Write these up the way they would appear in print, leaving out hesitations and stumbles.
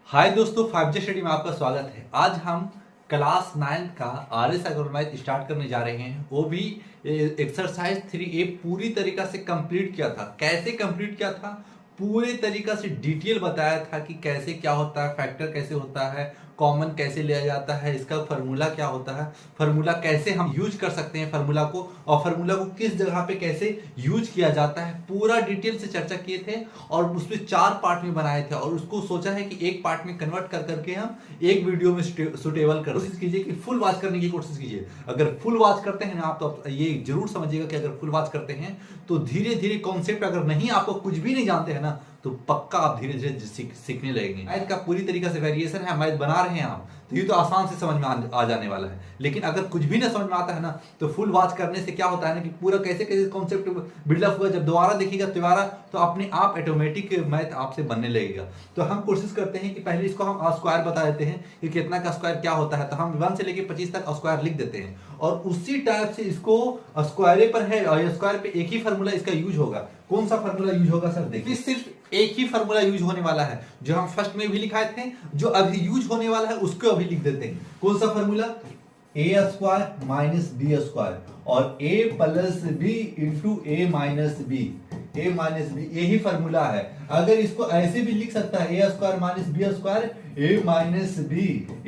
हाय दोस्तों, 5G study में आपका स्वागत है। आज हम क्लास 9 का RS एग्रोनॉमिक्स स्टार्ट करने जा रहे हैं। वो भी एक्सरसाइज 3A पूरी तरीका से कंप्लीट किया था। कैसे कंप्लीट किया था, पूरे तरीका से डिटेल बताया था कि कैसे क्या होता है, फैक्टर कैसे होता है, कॉमन कैसे लिया जाता है, इसका फार्मूला क्या होता है, फार्मूला कैसे हम यूज कर सकते हैं फार्मूला को, और फार्मूला को किस जगह पे कैसे यूज किया जाता है, पूरा डिटेल से चर्चा किए थे। और उसमें 4 पार्ट में बनाए थे और उसको सोचा है कि एक पार्ट में कन्वर्ट कर करके हम एक वीडियो में सुटेबल कर। कोशिश कीजिए कि फुल वॉच करने की कोशिश कीजिए। अगर फुल वॉच करते हैं ना आप, तो ये जरूर समझिएगा कि अगर फुल वॉच करते हैं तो धीरे धीरे कॉन्सेप्ट, अगर नहीं आपको कुछ भी नहीं जानते हैं ना, तो पक्का आप धीरे धीरे सीखने लगेंगे। मैथ का पूरी तरीके से वेरिएशन है, मैथ बना रहे हैं आप, तो ये तो आसान से समझ में आ जाने वाला है। लेकिन अगर कुछ भी ना समझ में आता है ना, तो फुल वॉच करने से क्या होता है ना कि पूरा कैसे कैसे कॉन्सेप्ट बिल्डअप हुआ, जब दोबारा देखिएगा दोबारा, तो अपने आप ऑटोमेटिक मैथ आपसे बनने लगेगा। तो हम कोशिश करते हैं कि पहले इसको हम स्क्वायर बता देते हैं कि कितना का स्क्वायर क्या होता है। तो हम 1 से लेके 25 तक स्क्वायर लिख देते हैं और उसी टाइप से इसको स्क्वायर पर है और स्क्वायर पे एक ही फार्मूला इसका यूज होगा। कौन सा फार्मूला यूज होगा सर? देखिए, सिर्फ एक ही फार्मूला यूज होने वाला है, जो हम फर्स्ट में भी लिखाए थे, जो अभी यूज होने वाला है उसको अभी लिख देते हैं। कौन सा फार्मूला? ए स्क्वायर माइनस बी स्क्वायर और ए प्लस बी इंटू ए माइनस बी, ए माइनस बी, यही फार्मूला है। अगर इसको ऐसे भी लिख सकता है, A square minus B square A minus B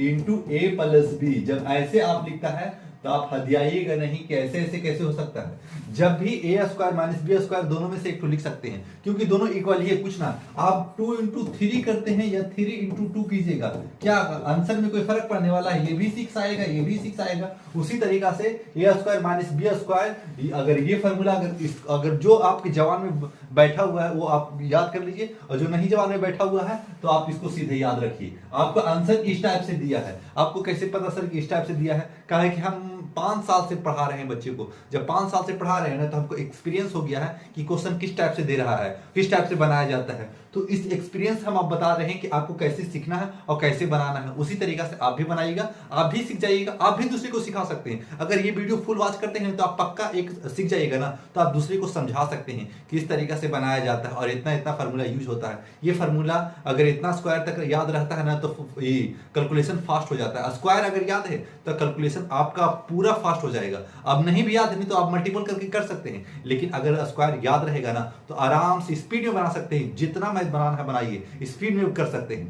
into A plus b. जब ऐसे आप लिखता है तो आप हदियाइएगा नहीं कि ऐसे ऐसे कैसे हो सकता है। जब भी ए स्क्वायर माइनस बी स्क्वायर दोनों में से एक तो लिख सकते हैं, क्योंकि दोनों इक्वल ही है। कुछ ना, आप 2 इंटू 3 करते हैं या 3 इंटू 2 कीजिएगा, क्या आंसर में कोई फर्क पड़ने वाला है? ये भी 6 आएगा, ये भी 6 आएगा। उसी तरीका से ए स्क्वायर माइनस बी स्क्वायर, अगर ये फॉर्मूला अगर जो आपके जवान में बैठा हुआ है वो आप याद कर लीजिए, और जो नहीं जवान में बैठा हुआ है तो आप इसको सीधे याद रखिए। आपको आंसर इस टाइप से दिया है। आपको कैसे पता सर कि इस टाइप से दिया है? कहा है कि हम 5 साल से पढ़ा रहे हैं बच्चे को। जब 5 साल से पढ़ा रहे हैं ना, तो हमको एक्सपीरियंस हो गया है कि क्वेश्चन किस टाइप से दे रहा है, किस टाइप से बनाया जाता है। तो इस एक्सपीरियंस हम आप बता रहे हैं कि आपको कैसे सीखना है और कैसे बनाना है। उसी तरीका से आप भी बनाइएगा, आप भी सीख जाइएगा, आप भी दूसरे को सिखा सकते हैं। अगर ये वीडियो फुल वॉच करते हैं तो आप पक्का एक सीख जाइएगा ना, तो आप दूसरे को समझा सकते हैं कि इस तरीका से बनाया जाता है और इतना इतना फार्मूला यूज होता है। ये फार्मूला अगर इतना स्क्वायर तक याद रहता है ना, तो ये कैलकुलेशन फास्ट हो जाता है। स्क्वायर अगर याद है तो कैलकुलेशन आपका पूरा फास्ट हो जाएगा। अब नहीं भी याद है तो आप मल्टीपल करके कर सकते हैं, लेकिन अगर स्क्वायर याद रहेगा ना, तो आराम से स्पीड में बना सकते हैं। जितना मैथ बनाना है बनाइए, स्पीड में कर सकते हैं।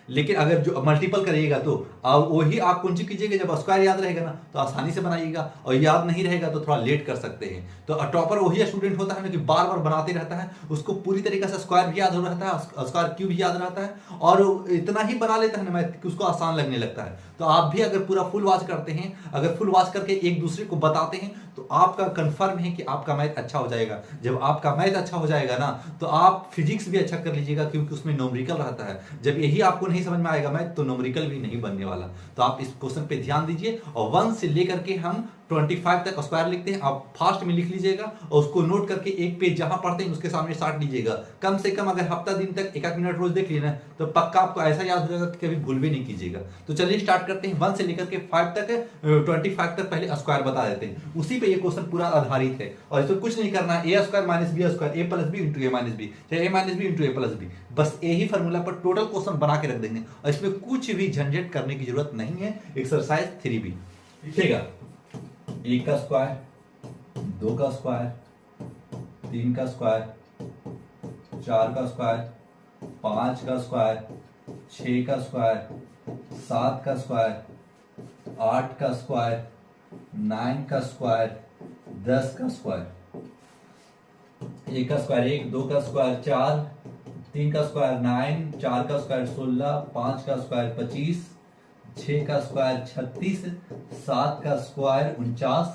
लेकिन अगर जो मल्टीपल करिएगा तो वही आप कौन सी कीजिएगा, जब स्क्वायर याद रहेगा ना तो आसानी से बनाइएगा, और याद नहीं रहेगा तो थोड़ा लेट कर सकते हैं। तो टॉपर वही स्टूडेंट होता है ना कि बार बार बनाते रहता है, उसको पूरी तरीके से स्क्वायर भी याद हो रहता है, स्क्वायर क्यूब भी याद रहता है, और इतना ही बना लेता है ना मैथ कि उसको आसान लगने लगता है। तो आप भी अगर पूरा फुल वॉच करते हैं, अगर फुल वॉच करके एक दूसरे को बताते हैं, तो आपका कंफर्म है कि आपका मैथ अच्छा हो जाएगा। जब आपका मैथ अच्छा हो जाएगा ना, तो आप फिजिक्स भी अच्छा कर लीजिएगा, क्योंकि उसमें न्यूमेरिकल रहता है। जब यही आपको नहीं समझ में आएगा मैथ, तो न्यूमेरिकल भी नहीं बनने वाला। तो आप इस क्वेश्चन पे ध्यान दीजिए, और 1 से लेकर के हम 25 तक स्क्वायर लिखते हैं। आप फास्ट में लिख लीजिएगा और उसको नोट करके एक पेज जहां पढ़ते हैं उसके सामने साट लीजिएगा। कम से कम अगर हफ्ता दिन तक 1-1 मिनट रोज देख लिए ना, तो पक्का आपको ऐसा याद हो जाएगा कि कभी भूल भी नहीं कीजिएगा। तो चलिए स्टार्ट करते हैं। 1 से लेकर के 5 तक 25 तक पहले स्क्वायर बता देते हैं। उसी पे ये क्वेश्चन पूरा आधारित है, और इसमें कुछ नहीं करना है। A square minus B square, A plus B into A minus B, चाहे ए माइनस बी इंटू ए प्लस बी, बस यही फार्मूला पर टोटल क्वेश्चन बना के रख देंगे, और इसमें कुछ भी झंझट करने की जरूरत नहीं है। एक्सरसाइज 3B लिखिएगा। 1 का स्क्वायर, 2 का स्क्वायर, 3 का स्क्वायर, 4 का स्क्वायर, 5 का स्क्वायर, 6 का स्क्वायर, 7 का स्क्वायर, 8 का स्क्वायर, 9 का स्क्वायर, 10 का स्क्वायर। 1 का स्क्वायर 1, 2 का स्क्वायर 4, 3 का स्क्वायर 9, 4 का स्क्वायर 16, 5 का स्क्वायर 25, 6 का स्क्वायर 36, 7 का स्क्वायर 49,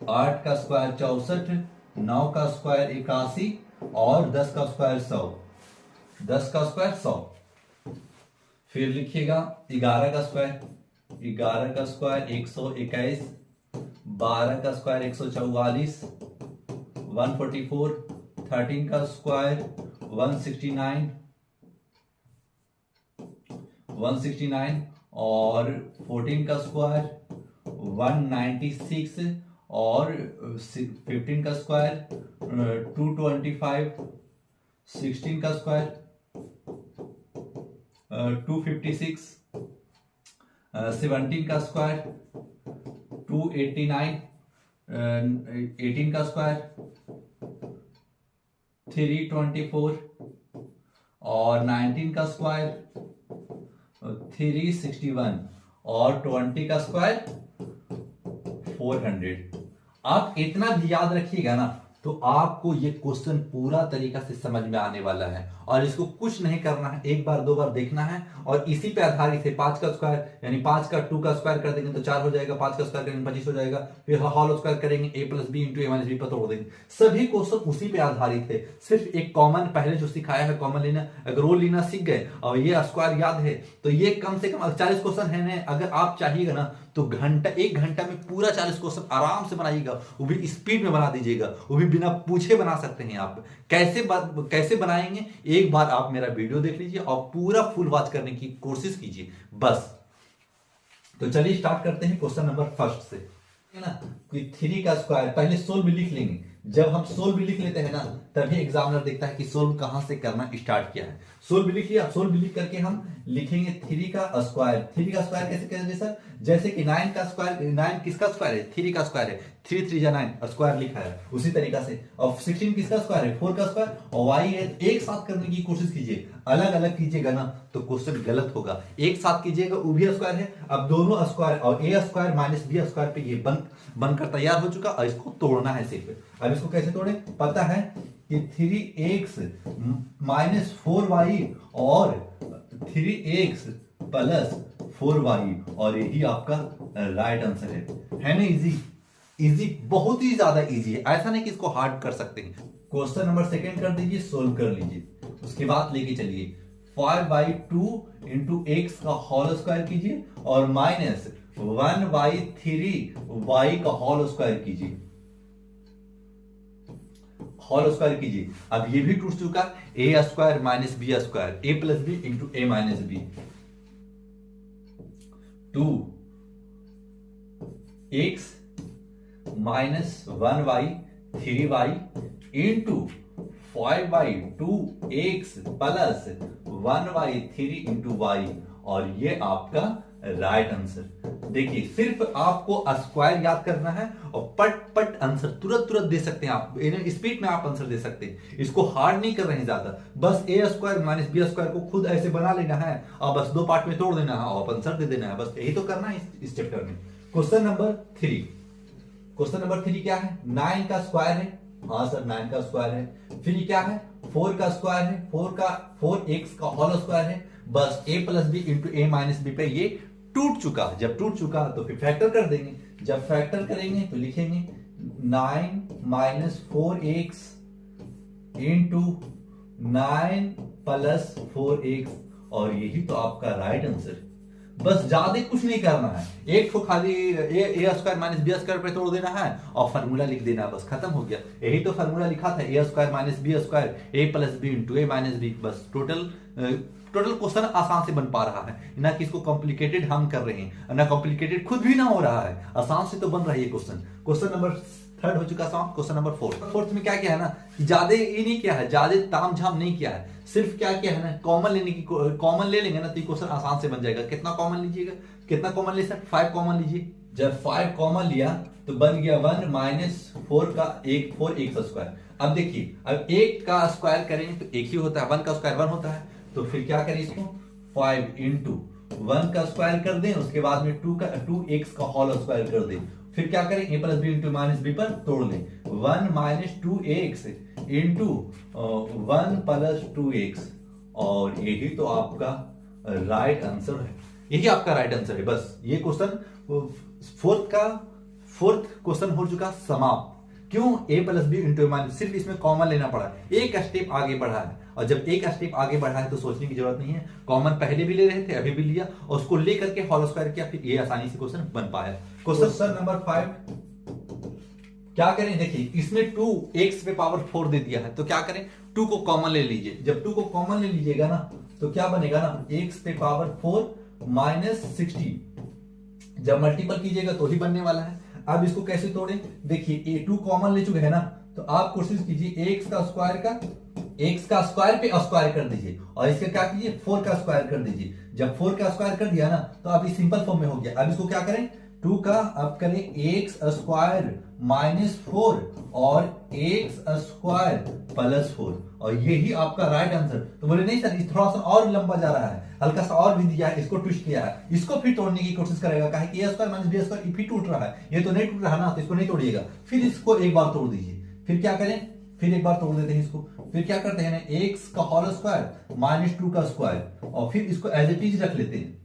8 का स्क्वायर 64, 9 का स्क्वायर 81 और 10 का स्क्वायर 100। 10 का स्क्वायर 100। फिर लिखिएगा 11 का स्क्वायर, 11 का स्क्वायर 121, 12 का स्क्वायर 144, 144, 13 का स्क्वायर 169, 169 और 14 का स्क्वायर 196 और 15 का स्क्वायर 225, 16 का स्क्वायर 256, 17 का स्क्वायर 289, 18 का स्क्वायर 324 और 19 का स्क्वायर 361 और 20 का स्क्वायर 400। आप इतना भी याद रखिएगा ना तो आपको ये क्वेश्चन पूरा तरीका से समझ में आने वाला है। और इसको कुछ नहीं करना है, एक बार दो बार देखना है और इसी पे आधारित है 5 का स्क्वायर यानी 5 का 2 का स्क्वायर कर देंगे तो 4 हो जाएगा, 5 का स्क्वायर करेंगे 25 हो जाएगा, फिर होल स्क्वायर करेंगे a plus B into A minus B पर तोड़ देंगे। सभी क्वेश्चन उसी पे आधारित है। सिर्फ एक कॉमन पहले जो सिखाया है कॉमन लेना, अगर वो लेना सीख गए और ये स्क्वायर याद है तो ये कम से कम 40 क्वेश्चन है। अगर आप चाहिएगा ना तो एक घंटा में पूरा 40 क्वेश्चन आराम से बनाइएगा, वो भी स्पीड में बना दीजिएगा, वो भी बिना पूछे बना सकते हैं आप। कैसे बनाएंगे, एक बार आप मेरा वीडियो देख लीजिए और पूरा फुल वॉच करने की कोशिश कीजिए बस। तो चलिए स्टार्ट करते हैं क्वेश्चन नंबर फर्स्ट से, है ना। कि 3 का स्क्वायर पहले सोल्व भी लिख लेंगे। जब हम सोल्व भी लिख लेते हैं ना तभी एग्जामिनर देखता है कि सोल्व कहां से करना स्टार्ट किया है। सोल्व भी लिख लिया, सोल्व भी लिख करके हम लिखेंगे 3 का स्क्वायर। 3 का स्क्वायर कैसे करेंगे सर, जैसे कि 9 का स्क्वायर, 9 किसका स्क्वायर है, 3 का स्क्वायर है, 3 3 जा 9 और स्क्वायर लिखा है उसी तरीका से। और 16 किसका स्क्वायर है, 4 का स्क्वायर और y है। एक साथ करने की कोशिश कीजिए, अलग अलग कीजिएगा ना तो क्वेश्चन गलत होगा। एक साथ कीजिएगा, वो भी स्क्वायर है। अब दोनों स्क्वायर और a square minus b square पे ये बनकर तैयार हो चुका और इसको तोड़ना है सिर्फ। अब इसको कैसे तोड़े पता है कि 3x माइनस 4y और 3x प्लस 4y और यही आपका राइट आंसर है ना। इजी बहुत ही ज्यादा इजी है, ऐसा नहीं कि इसको हार्ड कर सकते हैं। क्वेश्चन नंबर सेकंड कर दीजिए, सोल्व कर लीजिए, उसके बाद लेके चलिए 5/2 इंटू एक्स का होल स्क्वायर कीजिए और माइनस 1/3 y का होल स्क्वायर कीजिए, होल स्क्वायर कीजिए। अब ये भी टूट चुका, a square minus B square, a plus B into A minus B, 2x minus 1y 3y into 5/2x plus 1/3 into y और ये आपका राइट आंसर। देखिए सिर्फ आपको स्क्वायर याद करना है और पट आंसर तुरंत दे सकते हैं आप, स्पीड में आप आंसर दे सकते हैं। इसको हार्ड नहीं कर रहे हैं ज्यादा, बस a square minus B square को खुद ऐसे बना लेना है और बस 2 पार्ट में तोड़ देना है और आंसर दे देना है, बस यही तो करना है इस चैप्टर में। क्वेश्चन नंबर 3, क्वेश्चन नंबर 3 क्या है, 9 का स्क्वायर है। हाँ सर 9 का स्क्वायर है। फिर क्या है, 4 का स्क्वायर है, 4x का होल स्क्वायर है। बस a plus B into A minus B पे ये टूट चुका। जब टूट चुका तो फिर फैक्टर कर देंगे, जब फैक्टर करेंगे तो लिखेंगे 9 minus 4x into 9 plus 4x और यही तो आपका राइट आंसर। बस ज्यादा कुछ नहीं करना है, एक तो खाली ए स्क्वायर माइनस बी स्क्वायर पे तोड़ देना है और फार्मूला लिख देना है, बस खत्म हो गया। यही तो फार्मूला लिखा था, ए स्क्वायर माइनस बी स्क्वायर ए प्लस बी इंटू ए माइनस बी। बस टोटल क्वेश्चन आसान से बन पा रहा है ना कि इसको कॉम्प्लिकेटेड हम कर रहे हैं, ना कॉम्प्लिकेटेड खुद भी ना हो रहा है, आसान से तो बन रहा है क्वेश्चन। क्वेश्चन नंबर 3 हो चुका समाप्त। क्वेश्चन नंबर 4 में क्या किया है ना, ज्यादा ये नहीं किया है, ज्यादा तामझाम नहीं किया है, सिर्फ क्या किया है ना कॉमन ले लेंगे ना तो ये क्वेश्चन आसान से बन जाएगा। कितना कॉमन लीजिएगा, कितना कॉमन ले सर, 5 कॉमन लीजिए। जब 5 कॉमन लिया तो बन गया 1 माइनस 4 का 4x स्क्वायर। अब देखिए अब 1 का स्क्वायर करेंगे तो 1 ही होता है, 1 का स्क्वायर 1 होता है, तो फिर क्या करें इसको 5 इंटू 1 का स्क्वायर कर दें, उसके बाद में 2x का होल स्क्वायर कर दें। फिर क्या करें a plus B into minus B पर तोड़ लें, 1 minus 2x into 1 plus 2x और यही तो आपका राइट आंसर है, यही आपका राइट आंसर है। बस ये क्वेश्चन फोर्थ क्वेश्चन हो चुका समाप्त। क्यों, a plus B into minus, सिर्फ इसमें कॉमन लेना पड़ा, एक स्टेप आगे बढ़ा है और जब एक स्टेप आगे बढ़ा है तो सोचने की जरूरत नहीं है, कॉमन पहले भी ले रहे थे अभी भी लिया और उसको लेकर के होल स्क्वायर किया, फिर ये आसानी से क्वेश्चन बन पाया। क्वेश्चन नंबर 5 क्या करें, देखिए इसमें 2x पे पावर 4 दे दिया है तो क्या करें 2 को कॉमन ले लीजिए। जब 2 को कॉमन ले लीजिएगा ना तो क्या बनेगा ना x पे पावर 4 माइनस 60, जब मल्टीपल कीजिएगा तो ही बनने वाला है। अब इसको कैसे तोड़ें, देखिए 2 कॉमन ले चुके हैं ना तो आप कोशिश कीजिए x का स्क्वायर का एक्स का स्क्वायर पे स्क्वायर कर दीजिए और इसका क्या कीजिए 4 का स्क्वायर कर दीजिए। जब 4 का स्क्वायर कर दिया ना तो अब इस सिंपल फॉर्म में हो गया। अब इसको क्या करें 2 का अब करें एक्स स्क्वायर माइनस 4 और एक्स स्क्वायर प्लस 4 और यही आपका राइट आंसर। तो बोले नहीं सर थोड़ा सा और लंबा जा रहा है, हल्का सा और भी दिया है, इसको ट्विस्ट किया है, इसको फिर तोड़ने की कोशिश करेगा। कहे कि A square minus B square फिर टूट रहा है, ये तो नहीं टूट रहा ना, तो इसको नहीं तोड़िएगा। फिर इसको एक बार तोड़ दीजिए। फिर क्या करें, फिर एक बार तोड़ देते हैं इसको। फिर क्या करते हैं ना एक्स का होल स्क्वायर माइनस 2 का स्क्वायर और फिर इसको एज इट इज रख लेते हैं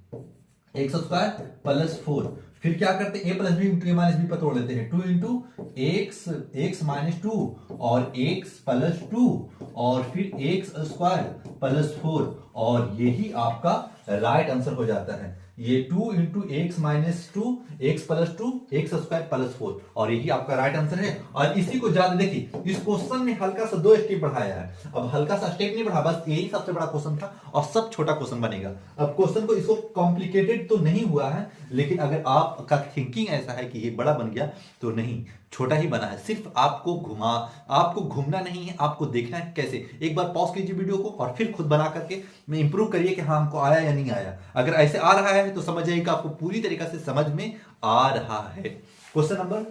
एक्स स्क्वायर प्लस 4। फिर क्या करते हैं ए प्लस बी इंटू ए माइनस बी पर तोड़ लेते हैं 2 इंटू एक्स माइनस 2 और एक्स प्लस 2 और फिर एक्स स्क्वायर प्लस 4 और यही आपका राइट आंसर हो जाता है। ये 2 into X minus 2 x plus 2 x square plus 4 और यही आपका राइट आंसर है। और इसी को ज्यादा देखिए इस क्वेश्चन में हल्का सा 2 स्टेप बढ़ाया है। अब हल्का सा स्टेप नहीं बढ़ा, बस यही सबसे बड़ा क्वेश्चन था और सब छोटा क्वेश्चन बनेगा। अब क्वेश्चन को इसको कॉम्प्लिकेटेड तो नहीं हुआ है, लेकिन अगर आपका थिंकिंग ऐसा है कि ये बड़ा बन गया तो नहीं, छोटा ही बना है। सिर्फ आपको घूमना नहीं है, आपको देखना है कैसे। एक बार पॉज कीजिए वीडियो को और फिर खुद बना करके मैं इंप्रूव करिए कि हाँ हमको आया या नहीं आया। अगर ऐसे आ रहा है तो समझ जाइए कि आपको पूरी तरीका से समझ में आ रहा है। क्वेश्चन नंबर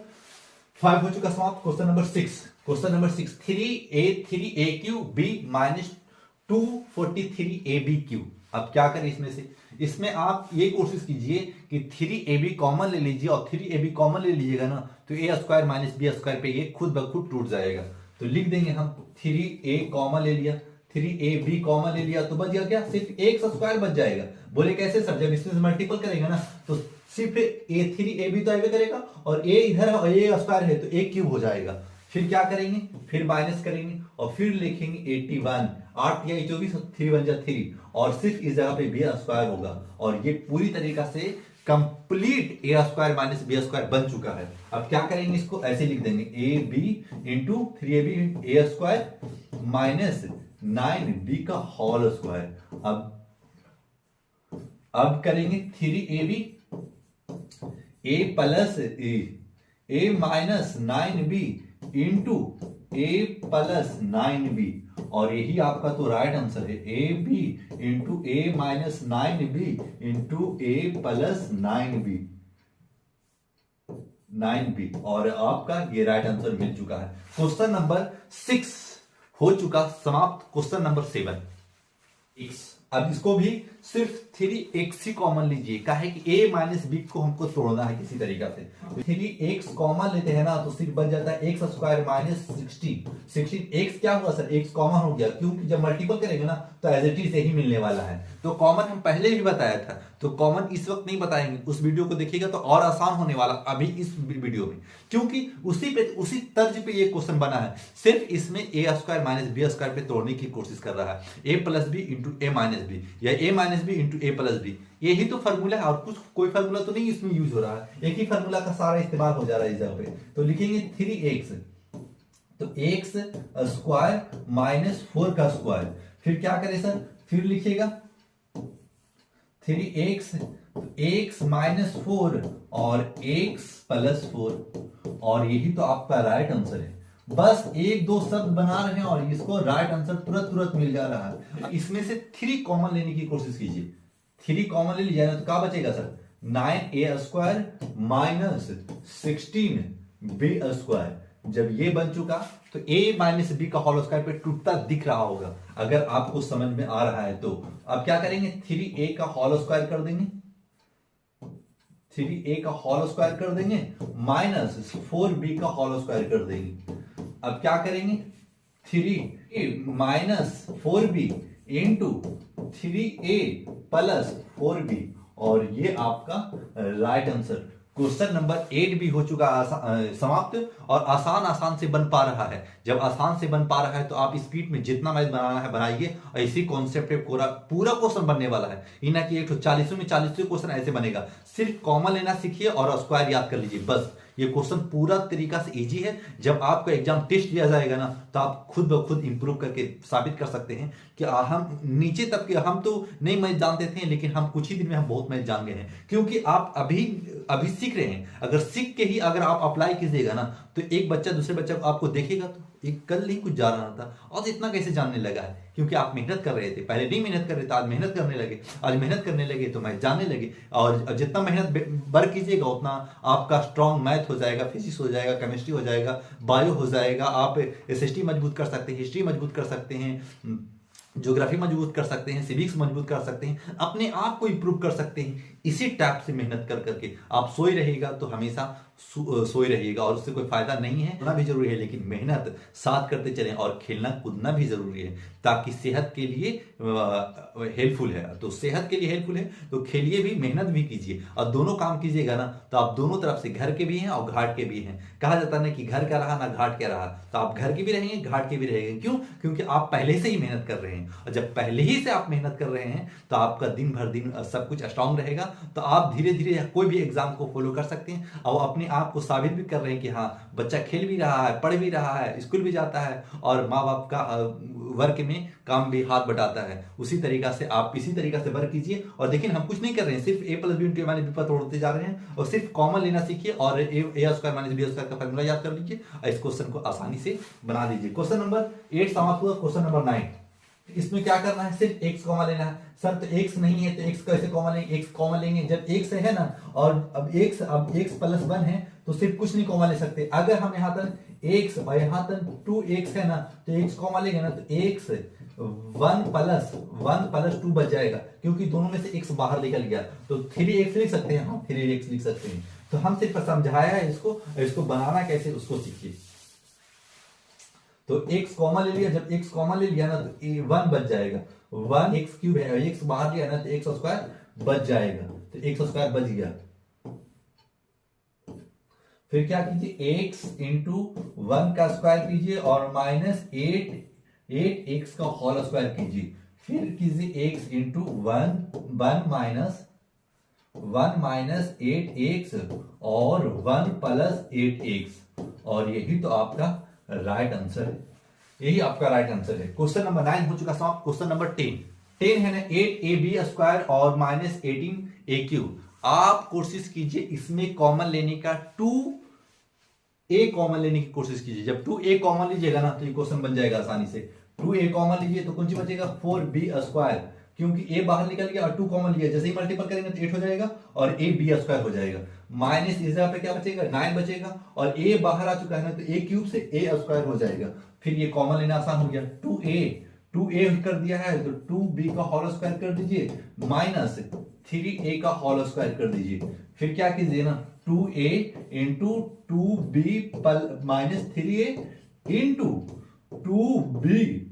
5 हो चुका समाप्त। Question number 6 3a3 b minus 243ab। अब क्या करें इसमें से, इसमें आप ये कोशिश कीजिए कि 3ab कॉमन ले लीजिए और 3ab कॉमन ले लीजिएगा ना तो a square minus B square पे ये खुद ब खुद टूट जाएगा। तो लिख देंगे हम 3a कॉमन ले लिया, 3ab कॉमन ले लिया तो बच गया क्या, सिर्फ एक्स स्क्वायर बच जाएगा। बोले कैसे सर, जब इसमें मल्टीपल करेंगे ना तो सिर्फ a3ab तो आएगा करेगा और a इधर है और a स्क्वायर है तो a क्यूब हो जाएगा। फिर क्या करेंगे, फिर माइनस करेंगे और फिर लिखेंगे 81, 8 या 24 3 बन जा 3 और सिर्फ इस जगह पे बी स्क्वायर होगा और ये पूरी तरीका से कंप्लीट ए स्क्वायर माइनस बी स्क्वायर बन चुका है। अब क्या करेंगे, इसको ऐसे लिख देंगे a b into 3ab a square minus 9b का होल स्क्वायर। अब करेंगे 3ab a plus A minus 9b into A plus 9b और यही आपका तो राइट आंसर है। A b into A minus 9b into A plus 9b और आपका ये राइट आंसर मिल चुका है। क्वेश्चन नंबर 6 हो चुका समाप्त। Question number 7 x। अब इसको भी सिर्फ 3x ही कॉमन लीजिए, काहे कि a माइनस बी को हमको तोड़ना है किसी तरीका से। 3x कॉमन लेते हैं ना तो सिर्फ बन जाता है एक्स स्क्वायर माइनस 16। x क्या हुआ सर, x कॉमन हो गया क्योंकि जब मल्टीपल करेंगे ना तो एज इट इज से ही मिलने वाला है। तो कॉमन हम पहले भी बताया था, तो कॉमन इस वक्त नहीं बताएंगे, उस वीडियो को देखिएगा तो और आसान होने वाला अभी इस वीडियो में, क्योंकि उसी तर्ज पे ये क्वेश्चन बना है। सिर्फ इसमें ए स्क्वायर माइनस बी स्क्वायर पे तोड़ने की कोशिश कर रहा है, ए प्लस बी इंटू ए माइनस बी या A minus B into A plus B, यही तो फॉर्मूला है और कोई फॉर्मूला तो नहीं इसमें यूज हो रहा है, एक ही फॉर्मूला का सारा इस्तेमाल हो जा रहा है इस जगह पे। तो लिखेंगे 3x तो एक्स स्क्वायर माइनस 4 का स्क्वायर। फिर क्या करें सर, फिर लिखिएगा 3x एक्स माइनस 4 और x प्लस 4 और यही तो आपका राइट आंसर है। बस एक दो शब्द बना रहे हैं और इसको राइट आंसर तुरंत मिल जा रहा है। इसमें से 3 कॉमन लेने की कोशिश कीजिए, 3 कॉमन ले लीजिए तो क्या बचेगा sir, 9a square minus 16b square. जब ये बन चुका तो a माइनस बी का होल स्क्वायर पे टूटता दिख रहा होगा अगर आपको समझ में आ रहा है तो। अब क्या करेंगे, 3a का होल स्क्वायर कर देंगे, 3a का होल स्क्वायर कर देंगे माइनस 4b का होल स्क्वायर कर देंगे। अब क्या करेंगे, 3a minus 4b into 3a plus 4b और ये आपका राइट आंसर। क्वेश्चन नंबर 8 भी हो चुका समाप्त और आसान से बन पा रहा है। जब आसान से बन पा रहा है तो आप स्पीड में जितना मैथ बनाना है बनाइए और इसी कॉन्सेप्ट पे पूरा क्वेश्चन बनने वाला है। ये ना कि 40 में 40 क्वेश्चन ऐसे बनेगा। सिर्फ कॉमन लेना सीखिए और स्क्वायर याद कर लीजिए, बस ये क्वेश्चन पूरा तरीका से इजी है। जब आपको एग्जाम टेस्ट दिया जाएगा ना तो आप खुद ब खुद इंप्रूव करके साबित कर सकते हैं कि हम नीचे तक के हम तो नहीं मैथ जानते थे, लेकिन हम कुछ ही दिन में हम बहुत मैथ जान गए हैं, क्योंकि आप अभी सीख रहे हैं। अगर सीख के ही अगर आप अप्लाई कीजिएगा ना तो एक बच्चा दूसरे बच्चे को आपको देखेगा तो एक कल नहीं कुछ जान रहा था, आज इतना कैसे जानने लगा है? क्योंकि आप मेहनत कर रहे थे, पहले नहीं मेहनत कर रहे थे, आज मेहनत करने लगे, आज मेहनत करने लगे तो मैथ जानने लगे। और जितना मेहनत बर कीजिएगा उतना आपका स्ट्रॉन्ग मैथ हो जाएगा, फिजिक्स हो जाएगा, केमिस्ट्री हो जाएगा, बायो हो जाएगा, आप एसएसटी मजबूत कर सकते हैं, हिस्ट्री मजबूत कर सकते हैं, ज्योग्राफी मजबूत कर सकते हैं, सिविक्स मजबूत कर सकते हैं, अपने आप को इंप्रूव कर सकते हैं। इसी टाइप से मेहनत कर करके आप सोए रहिएगा तो हमेशा सोए रहिएगा और उससे कोई फायदा नहीं है। सोना भी जरूरी है लेकिन मेहनत साथ करते चलें, और खेलना कूदना भी जरूरी है ताकि सेहत के लिए हेल्पफुल है। तो सेहत के लिए हेल्पफुल है तो खेलिए भी, मेहनत भी कीजिए, और दोनों काम कीजिएगा ना तो आप दोनों तरफ से, घर के भी हैं और घाट के भी हैं। कहा जाता है ना कि घर का रहा ना घाट का रहा, तो आप घर के भी रहेंगे, घाट के भी रहेंगे। क्यों? क्योंकि आप पहले से ही मेहनत कर रहे हैं, और जब पहले ही से आप मेहनत कर रहे हैं तो आपका दिन भर दिन सब कुछ स्ट्रांग रहेगा। तो आप धीरे धीरे कोई भी एग्जाम को फॉलो कर सकते हैं, और अपने आप को साबित भी कर रहे हैं कि हाँ, बच्चा खेल भी रहा है, पढ़ भी रहा है, स्कूल भी जाता है, और माँ बाप का वर्क में काम भी हाथ बटाता है। उसी तरीका से आप इसी तरीका से वर्क कीजिए। और देखिए हम कुछ नहीं कर रहे हैं, सिर्फ a + b × a - b पर तोड़ते जा रहे हैं, और सिर्फ कॉमन लेना सीखिए और a² - b² का फॉर्मूला याद कर लीजिए और इस क्वेश्चन को आसानी से बना दीजिए। क्वेश्चन नंबर 8 समाप्त हुआ। क्वेश्चन नंबर 9, इसमें क्या करना है, सिर्फ x कॉमन लेना है। सर तो x नहीं है तो x कैसे कॉमन लेंगे? x कॉमन लेंगे जब x है ना, और अब x + 1 है तो सिर्फ कुछ नहीं कॉमन ले सकते। अगर हम यहाँ तक x और यहाँ तक 2x है ना तो x कॉमन लेंगे ना तो x 1 + 2 बच जाएगा, क्योंकि दोनों में से x बाहर निकल गया तो 3x लिख सकते हैं। हाँ 3x लिख सकते हैं। तो हम सिर्फ समझाया है इसको बनाना कैसे उसको सीखिए। तो x कॉमन ले लिया, जब x कॉमन ले लिया ना तो 1 बच जाएगा, 1x³ है, x बाहर लिया ना तो x² बच जाएगा, तो x² बच गया। फिर क्या कीजिए, x × 1 का स्क्वायर कीजिए और -8x का होल स्क्वायर कीजिए। फिर कीजिए x × 1 - 8x और 1 + 8x, और यही तो आपका राइट आंसर है, यही आपका राइट आंसर है। क्वेश्चन नंबर 9 हो चुका समाप्त। क्वेश्चन नंबर 10 है ना, 8ab² और -18a³ आप कोशिश कीजिए इसमें कॉमन लेने का, 2a कॉमन लेने की कोशिश कीजिए। जब 2a कॉमन लीजिएगा ना तो ये क्वेश्चन बन जाएगा आसानी से। 2a कॉमन लीजिए तो कुछ बचेगा 4b², क्योंकि a बाहर निकल गया और 2 कॉमन लिया, जैसे ही मल्टीपल करेंगे तो 8 हो जाएगा और ab² हो जाएगा। माइनस इस जगह पे क्या बचेगा, 9 बचेगा, और a बाहर आ चुका है ना तो a³ से a² हो जाएगा। फिर ये कॉमन लेना आसान हो गया, 2a कर दिया है तो 2b का होल स्क्वायर कर दीजिए, -3a का होल स्क्वायर कर दीजिए। फिर क्या कीजिए ना, 2a × 2b -3a × 2b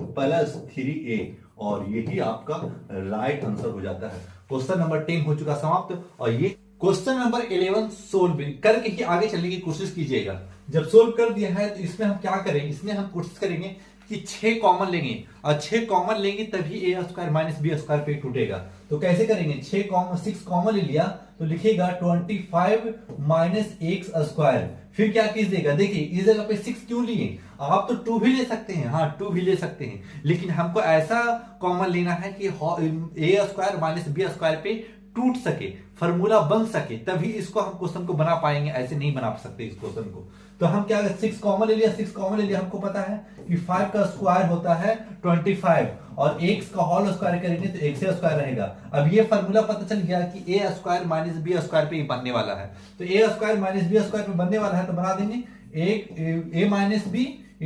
+ 3a, और यही आपका राइट आंसर हो जाता है। क्वेश्चन नंबर 10 हो चुका समाप्त। और ये क्वेश्चन नंबर 11 सोल्व करके ही आगे चलने की कोशिश कीजिएगा। जब सोल्व कर दिया है तो इसमें हम क्या करेंगे, इसमें हम कोशिश करेंगे कि 6 कॉमन लेंगे, और 6 कॉमन लेंगे तभी a² - b² पे टूटेगा। तो कैसे करेंगे, 6 कॉमन ले लिया तो लिखेगा 25 - x²। फिर क्या कीजिएगा, देखिए इस जगह पे 6 क्यों लिए, आप तो 2 भी ले सकते हैं, हाँ 2 भी ले सकते हैं, लेकिन हमको ऐसा कॉमन लेना है कि a² - b² पे टूट सके, फॉर्मूला बन सके, तभी इसको हम क्वेश्चन को बना पाएंगे, ऐसे नहीं बना सकते इस क्वेश्चन को। तो हम क्या, 6 कॉमन ले लिया, हमको पता है कि 5 का स्क्वायर होता है 25, और x का होल स्क्वायर करेंगे तो x² रहेगा। अब ये फॉर्मूला पता चल गया कि a² - b² पे बनने वाला है, तो a² - b² पे बनने वाला है तो बना देंगे a - b ×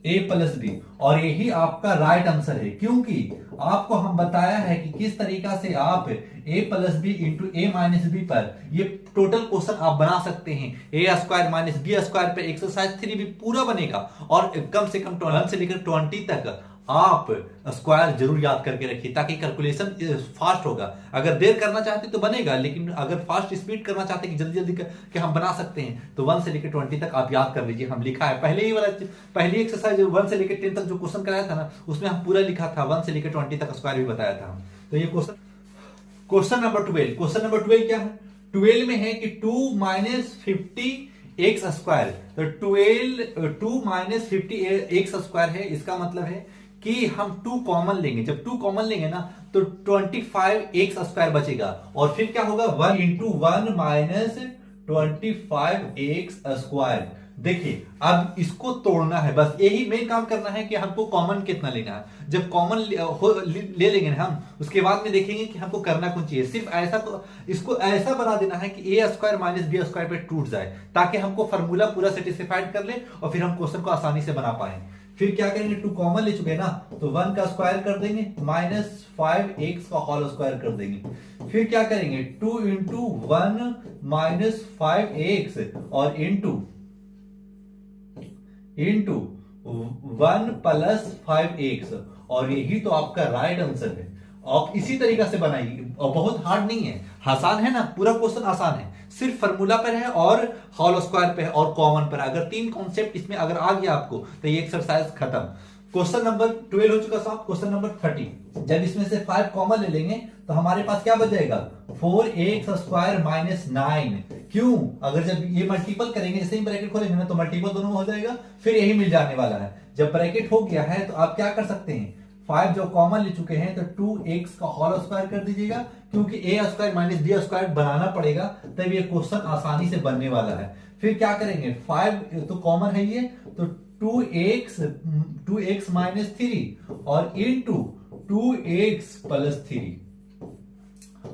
a + b, और यही आपका राइट आंसर है, क्योंकि आपको हम बताया है कि किस तरीका से आप a + b × a - b पर ये टोटल क्वेश्चन आप बना सकते हैं। a² - b² पे एक्सरसाइज 3 भी पूरा बनेगा, और कम से कम 1 से लेकर 20 तक आप स्क्वायर जरूर याद करके रखिए, ताकि कैलकुलेशन फास्ट होगा। अगर देर करना चाहते तो बनेगा, लेकिन अगर फास्ट स्पीड करना चाहते कि जल्दी जल्दी कि हम बना सकते हैं तो 1 से लेकर 20 तक आप याद कर लीजिए। हम लिखा है पहली एक्सरसाइज 1 से लेकर 10 तक जो क्वेश्चन कराया था ना, उसमें हम पूरा लिखा था, 1 से लेकर 20 तक स्क्वायर भी बताया था हम। तो ये क्वेश्चन नंबर 12 क्या है, 12 में है कि 2 - 50x², तो 2 - 50x² है। इसका मतलब है कि हम 2 कॉमन लेंगे, जब 2 कॉमन लेंगे ना तो 25x² बचेगा, और फिर क्या होगा, 1 × 1 - 25x², देखिए अब इसको तोड़ना है, बस यही मेन काम करना है कि हमको कॉमन कितना लेना है। जब कॉमन ले लेंगे ना हम, उसके बाद में देखेंगे कि हमको करना कौन चाहिए। सिर्फ ऐसा इसको ऐसा बना देना है कि A square minus B square पे टूट जाए, ताकि हमको फॉर्मूला पूरा सेटिस्फाइड कर ले और फिर हम क्वेश्चन को आसानी से बना पाए। फिर क्या करेंगे, 2 कॉमन ले चुके हैं ना, तो 1 का स्क्वायर कर देंगे माइनस 5x का होल स्क्वायर कर देंगे। फिर क्या करेंगे, 2 इंटू 1 माइनस 5x और इंटू 1 प्लस 5x, और यही तो आपका राइट आंसर है। आप इसी तरीका से बनाइए, और बहुत हार्ड नहीं है, आसान है ना, पूरा क्वेश्चन आसान है, सिर्फ फार्मूला पर है और होल स्क्वायर पे है और कॉमन पर है। अगर 3 कॉन्सेप्ट इसमें अगर आ गया आपको तो ये एक्सरसाइज खत्म। क्वेश्चन नंबर 12 हो चुका साहब। क्वेश्चन नंबर 13, जब इसमें से 5 कॉमन ले लेंगे तो हमारे पास क्या बच जाएगा, 4x स्क्वायर माइनस 9। क्यों, अगर जब ये मल्टीपल करेंगे, जैसे ही ब्रैकेट खोलेंगे ना, तो मल्टीपल दोनों में हो जाएगा, फिर यही मिल जाने वाला है। जब ब्रैकेट हो गया है तो आप क्या कर सकते हैं, 5 जो कॉमन ले चुके हैं तो 2x का होल स्क्वायर कर दीजिएगा, क्योंकि ए स्क्वायर माइनस बी स्क्वायर बनाना पड़ेगा, तब ये क्वेश्चन आसानी से बनने वाला है। फिर क्या करेंगे, 5 तो कॉमन है ये, तो 2x माइनस 3 और इंटू 2x प्लस 3,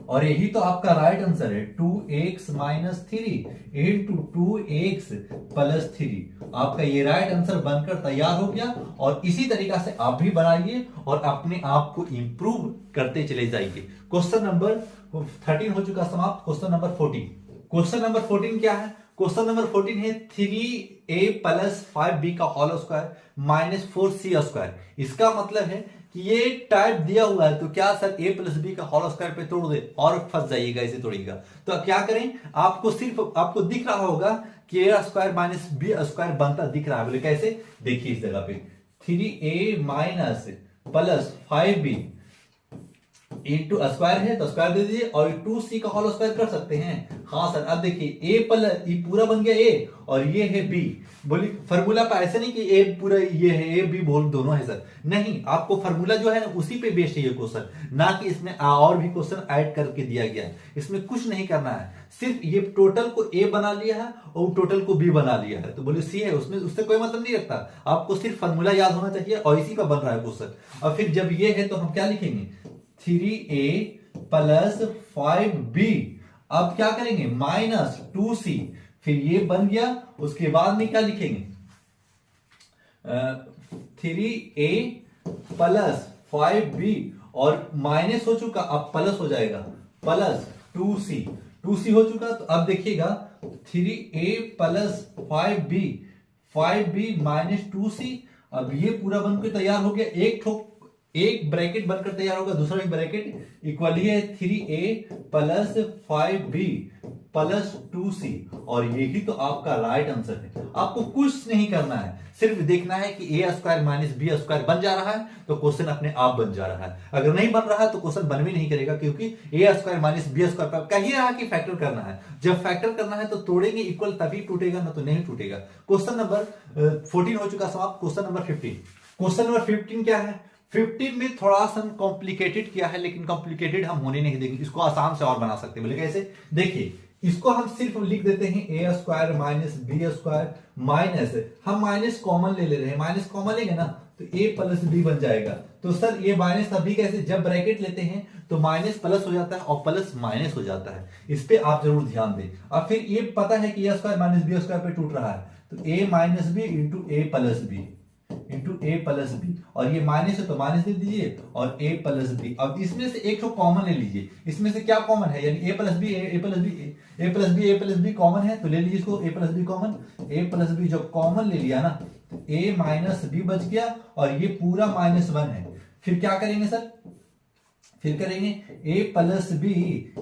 और यही तो आपका राइट आंसर है, 2x minus 3 into 2x plus 3। आपका ये राइट आंसर बनकर तैयार हो गया, और इसी तरीका से आप भी बनाइए और अपने आप को इंप्रूव करते चले जाइए। क्वेश्चन नंबर 13 हो चुका समाप्त। क्वेश्चन नंबर 14, क्वेश्चन नंबर 14 क्या है, क्वेश्चन नंबर 14 है 3a प्लस 5b का whole square minus 4c square. इसका मतलब है कि ये टाइप दिया हुआ है, तो क्या सर a प्लस बी का होल स्क्वायर पे तोड़ दे, और फंस जाइएगा, इसे तोड़िएगा। तो अब क्या करें, आपको सिर्फ आपको दिख रहा होगा कि a square minus B square बनता दिख रहा है, बोले कैसे, देखिए इस जगह पे 3a minus plus 5b into square है तो स्क्वायर दे दीजिए, और 2c का होल स्क्वायर कर सकते हैं। हाँ सर, अब देखिए a प्लस ये पूरा बन गया a और ये है b। बोली फार्मूला पर ऐसे नहीं कि a पूरा ये है, a b बोल दोनों है सर, नहीं, आपको फार्मूला जो है ना उसी पे बेस्ड है ये क्वेश्चन, ना कि इसमें और भी क्वेश्चन ऐड करके दिया गया है। इसमें कुछ नहीं करना है, सिर्फ ये टोटल को a बना लिया है और टोटल को b बना लिया है, तो बोले c है, उसमें उससे कोई मतलब नहीं रखता। आपको सिर्फ फार्मूला याद होना चाहिए और इसी का बन रहा है क्वेश्चन। और फिर जब ये है तो हम क्या लिखेंगे, 3a प्लस 5b, अब क्या करेंगे माइनस 2c, फिर ये बन गया, उसके बाद में क्या लिखेंगे, 3a प्लस 5b और माइनस हो चुका, अब प्लस हो जाएगा, प्लस 2c हो चुका। तो अब देखिएगा 3a plus 5b minus 2c, अब ये पूरा बनकर तैयार हो गया, एक ब्रैकेट बनकर तैयार होगा, दूसरा भी ब्रैकेट इक्वली है 3a plus 5b plus 2c, और यही तो आपका राइट आंसर है। आपको कुछ नहीं करना है, सिर्फ देखना है कि a square minus B square बन जा रहा है तो क्वेश्चन अपने आप बन जा रहा है। अगर नहीं बन रहा है तो क्वेश्चन बन भी नहीं करेगा, क्योंकि a square minus B square पर कही रहा कि फैक्टर करना है। जब फैक्टर करना है तो तोड़ेंगे इक्वल तभी टूटेगा, ना तो नहीं टूटेगा। क्वेश्चन नंबर 14 हो चुका समाप्त। क्वेश्चन नंबर 15, क्वेश्चन नंबर 15 क्या है, 15 में थोड़ा सा कॉम्प्लिकेटेड किया है, लेकिन कॉम्प्लिकेटेड हम होने नहीं देंगे, इसको आसान से और बना सकते हैं। बोले कैसे, देखिए इसको हम सिर्फ लिख देते हैं a square minus B square minus, हम माइनस कॉमन ले रहे हैं, माइनस कॉमन लेंगे ना तो a प्लस b बन जाएगा। तो सर ये माइनस तभी कैसे, जब ब्रैकेट लेते हैं तो माइनस प्लस हो जाता है और प्लस माइनस हो जाता है, इस पे आप जरूर ध्यान दें। अब फिर ये पता है कि a square minus B square पे टूट रहा है, तो a minus B into a plus B into A plus B, और ये माइनस है तो माइनस दे दीजिए और a प्लस बी। अब इसमें से एक तो कॉमन ले लीजिए, इसमें से क्या कॉमन है, यानी a plus b A plus b common है, तो ले लीजिए इसको a plus b common. a plus b जब कॉमन ले लिया ना तो a माइनस बी बच गया, और ये पूरा -1 है। फिर क्या करेंगे सर, फिर करेंगे a plus B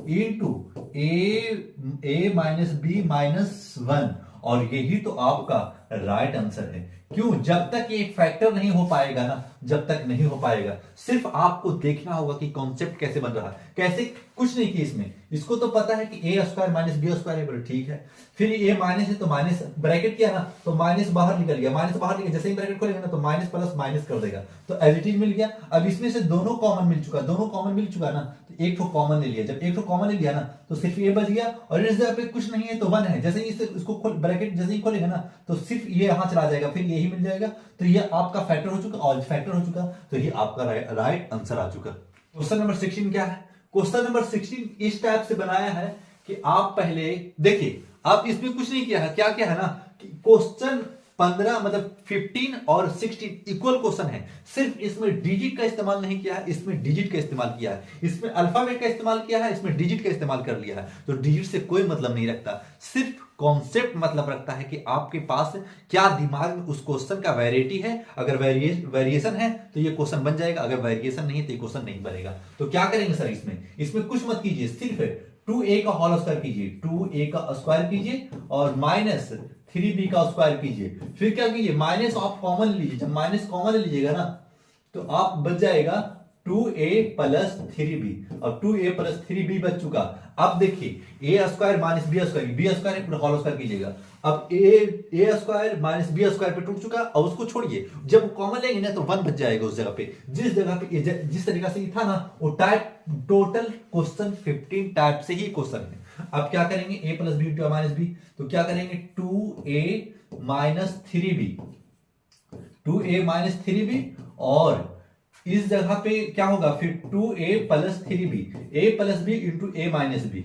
into A minus b -1, और यही तो आपका राइट आंसर है। क्यों? जब तक ये फैक्टर नहीं हो पाएगा ना, जब तक नहीं हो पाएगा, सिर्फ आपको देखना होगा कि कॉन्सेप्ट कैसे बन रहा है, कैसे, कुछ नहीं किया इसमें। इसको तो पता है कि A square minus B square है, ठीक है। फिर ए माइनस है तो माइनस ब्रैकेट किया ना, तो माइनस बाहर निकल गया, माइनस बाहर निकल, जैसे ही ब्रैकेट खोलेगा ना तो माइनस प्लस माइनस कर देगा, तो एज इट इज मिल गया। अब इसमें से दोनों कॉमन मिल चुका, दोनों कॉमन मिल चुका ना, तो एक तो कॉमन ले लिया। जब एक तो कॉमन ले लिया ना तो सिर्फ ये बच गया, और इस जगह पे कुछ नहीं है तो 1 है। जैसे ही इसको ब्रैकेट जैसे ही खोलेगा ना तो सिर्फ ये यहां चला जाएगा, फिर यही मिल जाएगा, तो ये आपका फैक्टर हो चुका, और फैक्टर हो चुका, तो ये आपका राइट आंसर आ चुका। क्वेश्चन नंबर 16 क्या है? क्वेश्चन नंबर 16 इस टाइप से बनाया है कि आप पहले देखिए, आप इसमें कुछ नहीं किया है, क्या क्या है ना कि क्वेश्चन 15 मतलब 15 और 16 इक्वल क्वेश्चन है, सिर्फ इसमें डिजिट का इस्तेमाल नहीं किया है, इसमें डिजिट का इस्तेमाल किया है, इसमें अल्फाबेट का इस्तेमाल किया है, इसमें डिजिट का इस्तेमाल कर लिया है। तो डिजिट से कोई मतलब नहीं रखता, सिर्फ कॉन्सेप्ट मतलब रखता है कि आपके पास क्या दिमाग में उस क्वेश्चन का वैरायटी है। अगर वेरिएशन है तो ये क्वेश्चन बन जाएगा, अगर वेरिएशन नहीं है तो ये क्वेश्चन नहीं बनेगा। तो क्या करेंगे सर, इसमें कुछ मत कीजिए, सिर्फ 2a का होल स्क्वायर कीजिए, 2a का स्क्वायर कीजिए और माइनस 3b का स्क्वायर कीजिए। फिर क्या कीजिए, माइनस आप कॉमन लीजिए, जब माइनस कॉमन ले लीजिएगा ना तो आप बच जाएगा 2a प्लस 3b, और 2a प्लस 3b बच चुका। अब देखिए a square minus B square पूरा होल स्क्वायर कीजिएगा। अब a square minus B square पे टूट चुका, और उसको छोड़िए, जब कॉमन लेंगे ना तो 1 बच जाएगा उस जगह पे, जिस जगह पे जिस तरीका से था ना वो टाइप। टोटल क्वेश्चन 15 टाइप से ही क्वेश्चन है। अब क्या करेंगे, a plus B minus B, तो क्या करेंगे 2a minus 3b, 2a minus 3b, और इस जगह पे क्या होगा फिर 2a plus 3b, a plus B into a minus b,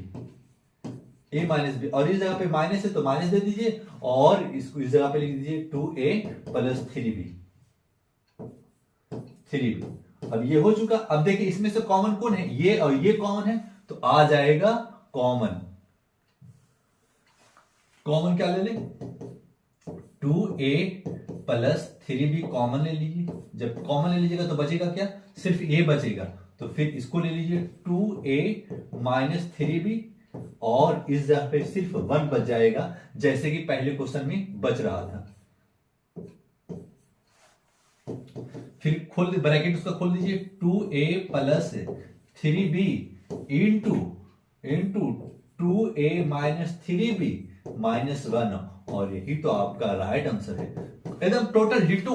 a minus b, और इस जगह पे माइनस है तो माइनस दे दीजिए, और इसको इस जगह पे लिख दीजिए 2a प्लस 3b। अब ये हो चुका। अब देखिए इसमें से कॉमन कौन है, ये और ये कॉमन है, तो आ जाएगा कॉमन क्या ले ले, 2a प्लस 3b कॉमन ले लीजिए। जब कॉमन ले लीजिएगा तो बचेगा क्या, सिर्फ a बचेगा, तो फिर इसको ले लीजिए 2a माइनस 3b, और इस जगह पे सिर्फ 1 बच जाएगा, जैसे कि पहले क्वेश्चन में बच रहा था। फिर खोल ब्रैकेट उसका खोल दीजिए, 2a plus 3b into 2a minus 3b minus 1, और यही तो आपका राइट आंसर है। एकदम टोटल डिटो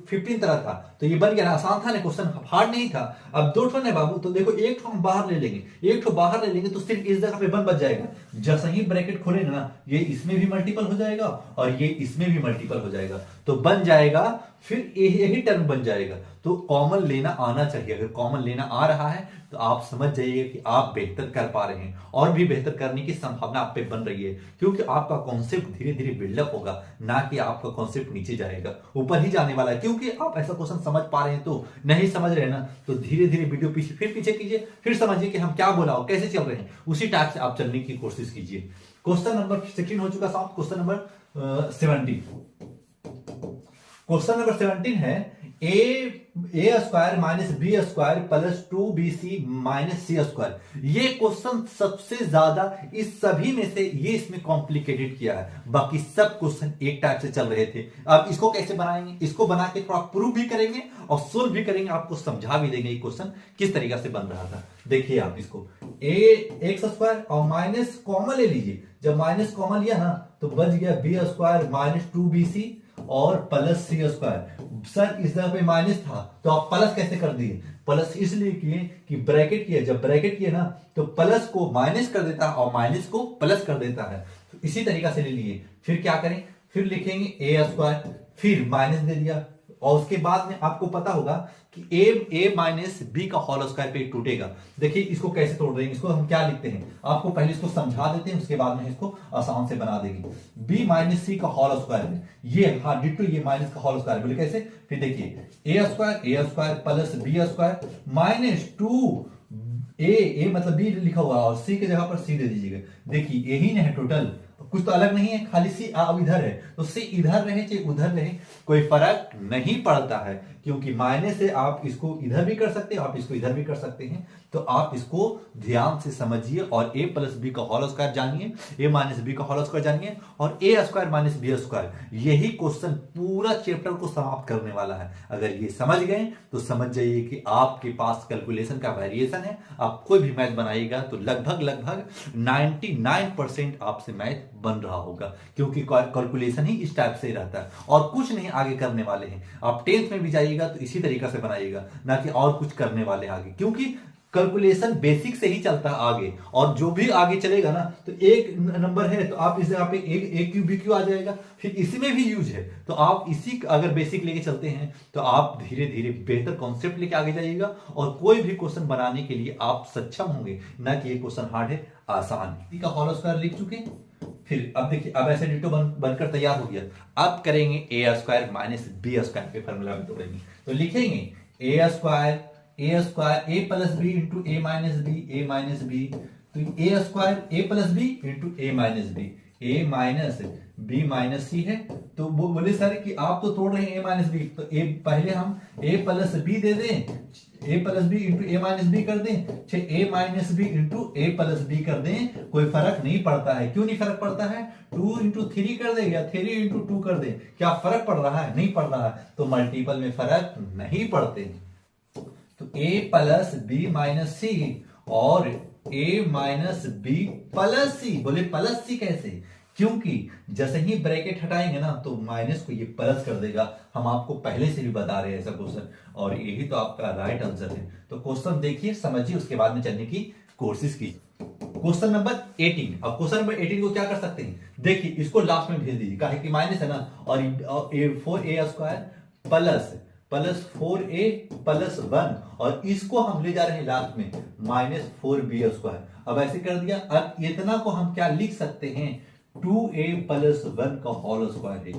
15 तरह था, तो ये बन गया ना, आसान था ना, क्वेश्चन हार्ड नहीं था। अब 2 ठो है बाबू, तो देखो एक ठो हम बाहर ले लेंगे, एक ठो बाहर ले लेंगे तो सिर्फ इस जगह पे 1 बच जाएगा। जैसे ही ब्रैकेट खोलेंगे ना, ये इसमें भी मल्टीपल हो जाएगा और ये इसमें भी मल्टीपल हो जाएगा, तो बन जाएगा फिर यही टर्म बन जाएगा। तो कॉमन लेना आना चाहिए, अगर कॉमन लेना आ रहा है तो आप समझ जाइए कि आप बेहतर कर पा रहे हैं, और भी बेहतर करने की संभावना आप पे बन रही है, क्योंकि आपका कॉन्सेप्ट धीरे धीरे बिल्डअप होगा, ना कि आपका कॉन्सेप्ट नीचे जाएगा, ऊपर ही जाने वाला है। क्योंकि आप ऐसा क्वेश्चन समझ पा रहे हैं, तो नहीं समझ रहे हैं ना, तो धीरे धीरे वीडियो पीछे कीजिए, फिर समझिए कि हम क्या बोला और कैसे चल रहे हैं, उसी टाइप से आप चलने की कोशिश कीजिए। क्वेश्चन नंबर 16 हो चुका साहब। क्वेश्चन नंबर 17, क्वेश्चन नंबर 17 है A square minus B square plus 2bc minus C square. ये क्वेश्चन सबसे ज्यादा इस सभी में से ये इसमें कॉम्प्लिकेटेड किया है, बाकी सब क्वेश्चन एक टाइप से चल रहे थे। अब इसको कैसे बनाएंगे, इसको बना के थोड़ा प्रूव भी करेंगे और सोल्व भी करेंगे, आपको समझा भी देंगे ये क्वेश्चन किस तरीका से बन रहा था। देखिए आप इसको ए एक्स स्क्वायर और माइनस कॉमन ले लीजिए, जब माइनस कॉमन लिया ना तो बच गया बी स्क्वायर माइनस 2bc और प्लस सी स्क्वायर। सर इस जगह पे माइनस था तो आप प्लस कैसे कर दिए, प्लस इसलिए किए कि ब्रैकेट किया, जब ब्रैकेट किए ना तो प्लस को माइनस कर देता है और माइनस को प्लस कर देता है, तो इसी तरीका से ले लिए। फिर क्या करें, फिर लिखेंगे ए स्क्वायर, फिर माइनस दे दिया, और उसके बाद में आपको पता होगा कि ए माइनस बी का होल स्क्वायर पे टूटेगा। देखिए इसको कैसे तोड़ देंगे, इसको हम क्या लिखते हैं, आपको पहले इसको समझा देते हैं, उसके बाद में इसको आसान से बना देंगे। बी माइनस सी का होल स्क्वायर है ये, हाँ डिट्टो ये माइनस का होल स्क्वायर, बोले कैसे, फिर देखिए A square plus B square minus 2 A मतलब बी लिखा हुआ और सी की जगह पर सी दे दीजिएगा। देखिए यही ना है टोटल, कुछ तो अलग नहीं है, खाली सी अब इधर है तो सी इधर रहे चाहे उधर रहे कोई फर्क नहीं पड़ता है, क्योंकि माइनस से आप इसको इधर भी कर सकते हैं, आप इसको इधर भी कर सकते हैं। तो आप इसको ध्यान से समझिए और a प्लस बी का होल स्क्वायर जानिए, a माइनस बी का होल स्क्वायर जानिए और a square minus B square. यही क्वेश्चन पूरा चैप्टर को समाप्त करने वाला है। अगर ये समझ गए तो समझ जाइए कि आपके पास कैलकुलेशन का वेरिएशन है। आप कोई भी मैथ बनाइएगा तो लगभग 99% आपसे मैथ बन रहा होगा, क्योंकि कैलकुलेशन ही इस टाइप से रहता है और कुछ नहीं आगे करने वाले हैं। आप 10th में भी जाइएगा तो इसी तरीका से बनाइएगा, ना कि और कुछ करने वाले आगे, क्योंकि कैलकुलेशन बेसिक से ही चलता है आगे। और जो भी आगे चलेगा ना तो एक नंबर है तो आप इस जगह पे एक क्यू बी क्यू आ जाएगा, फिर इसी में भी यूज है। तो आप इसी अगर बेसिक लेके चलते हैं तो आप धीरे धीरे बेहतर कॉन्सेप्ट लेके आगे जाइएगा और कोई भी क्वेश्चन बनाने के लिए आप सक्षम होंगे, ना कि ये क्वेश्चन हार्ड है, आसान है। का होल स्क्वायर लिख चुके। फिर अब देखिए, अब ऐसे डिटो बनकर तैयार हो गया। अब करेंगे ए स्क्वायर माइनस बी स्क्वायर के फॉर्मूला में तोड़ेंगे। तो लिखेंगे ए स्क्वायर ए प्लस बी इंटू ए माइनस बी, तो A square A plus B into A minus B minus सी है। तो वो बोले सर कि आप तो तोड़ रहे हैं ए माइनस बी, तो ए पहले हम ए प्लस बी दे दें, ए प्लस बी इंटू ए माइनस बी कर दें, ए माइनस बी इंटू ए प्लस बी कर दें, कोई फर्क नहीं पड़ता है। क्यों नहीं फर्क पड़ता है? 2 इंटू 3 कर दे या 3 इंटू 2 कर दे, क्या फर्क पड़ रहा है? नहीं पड़ रहा है। तो मल्टीपल में फर्क नहीं पड़ते। तो a प्लस बी माइनस सी और a माइनस बी प्लस सी। बोले प्लस सी कैसे? क्योंकि जैसे ही ब्रैकेट हटाएंगे ना तो माइनस को ये प्लस कर देगा। हम आपको पहले से भी बता रहे हैं ऐसा क्वेश्चन, और यही तो आपका राइट आंसर है। तो क्वेश्चन देखिए, समझिए, उसके बाद में चलने की कोशिश कीजिए। Question number 18। अब क्वेश्चन नंबर 18 को क्या कर सकते हैं? देखिए, इसको लास्ट में भेज दीजिए, काहे कि माइनस है ना, और 4a square plus 4a plus 1, और इसको हम ले जा रहे हैं लास्ट में माइनस 4b स्क्वायर। अब ऐसे कर दिया। अब इतना को हम क्या लिख सकते हैं? 2a प्लस 1 का होल स्क्वायर है।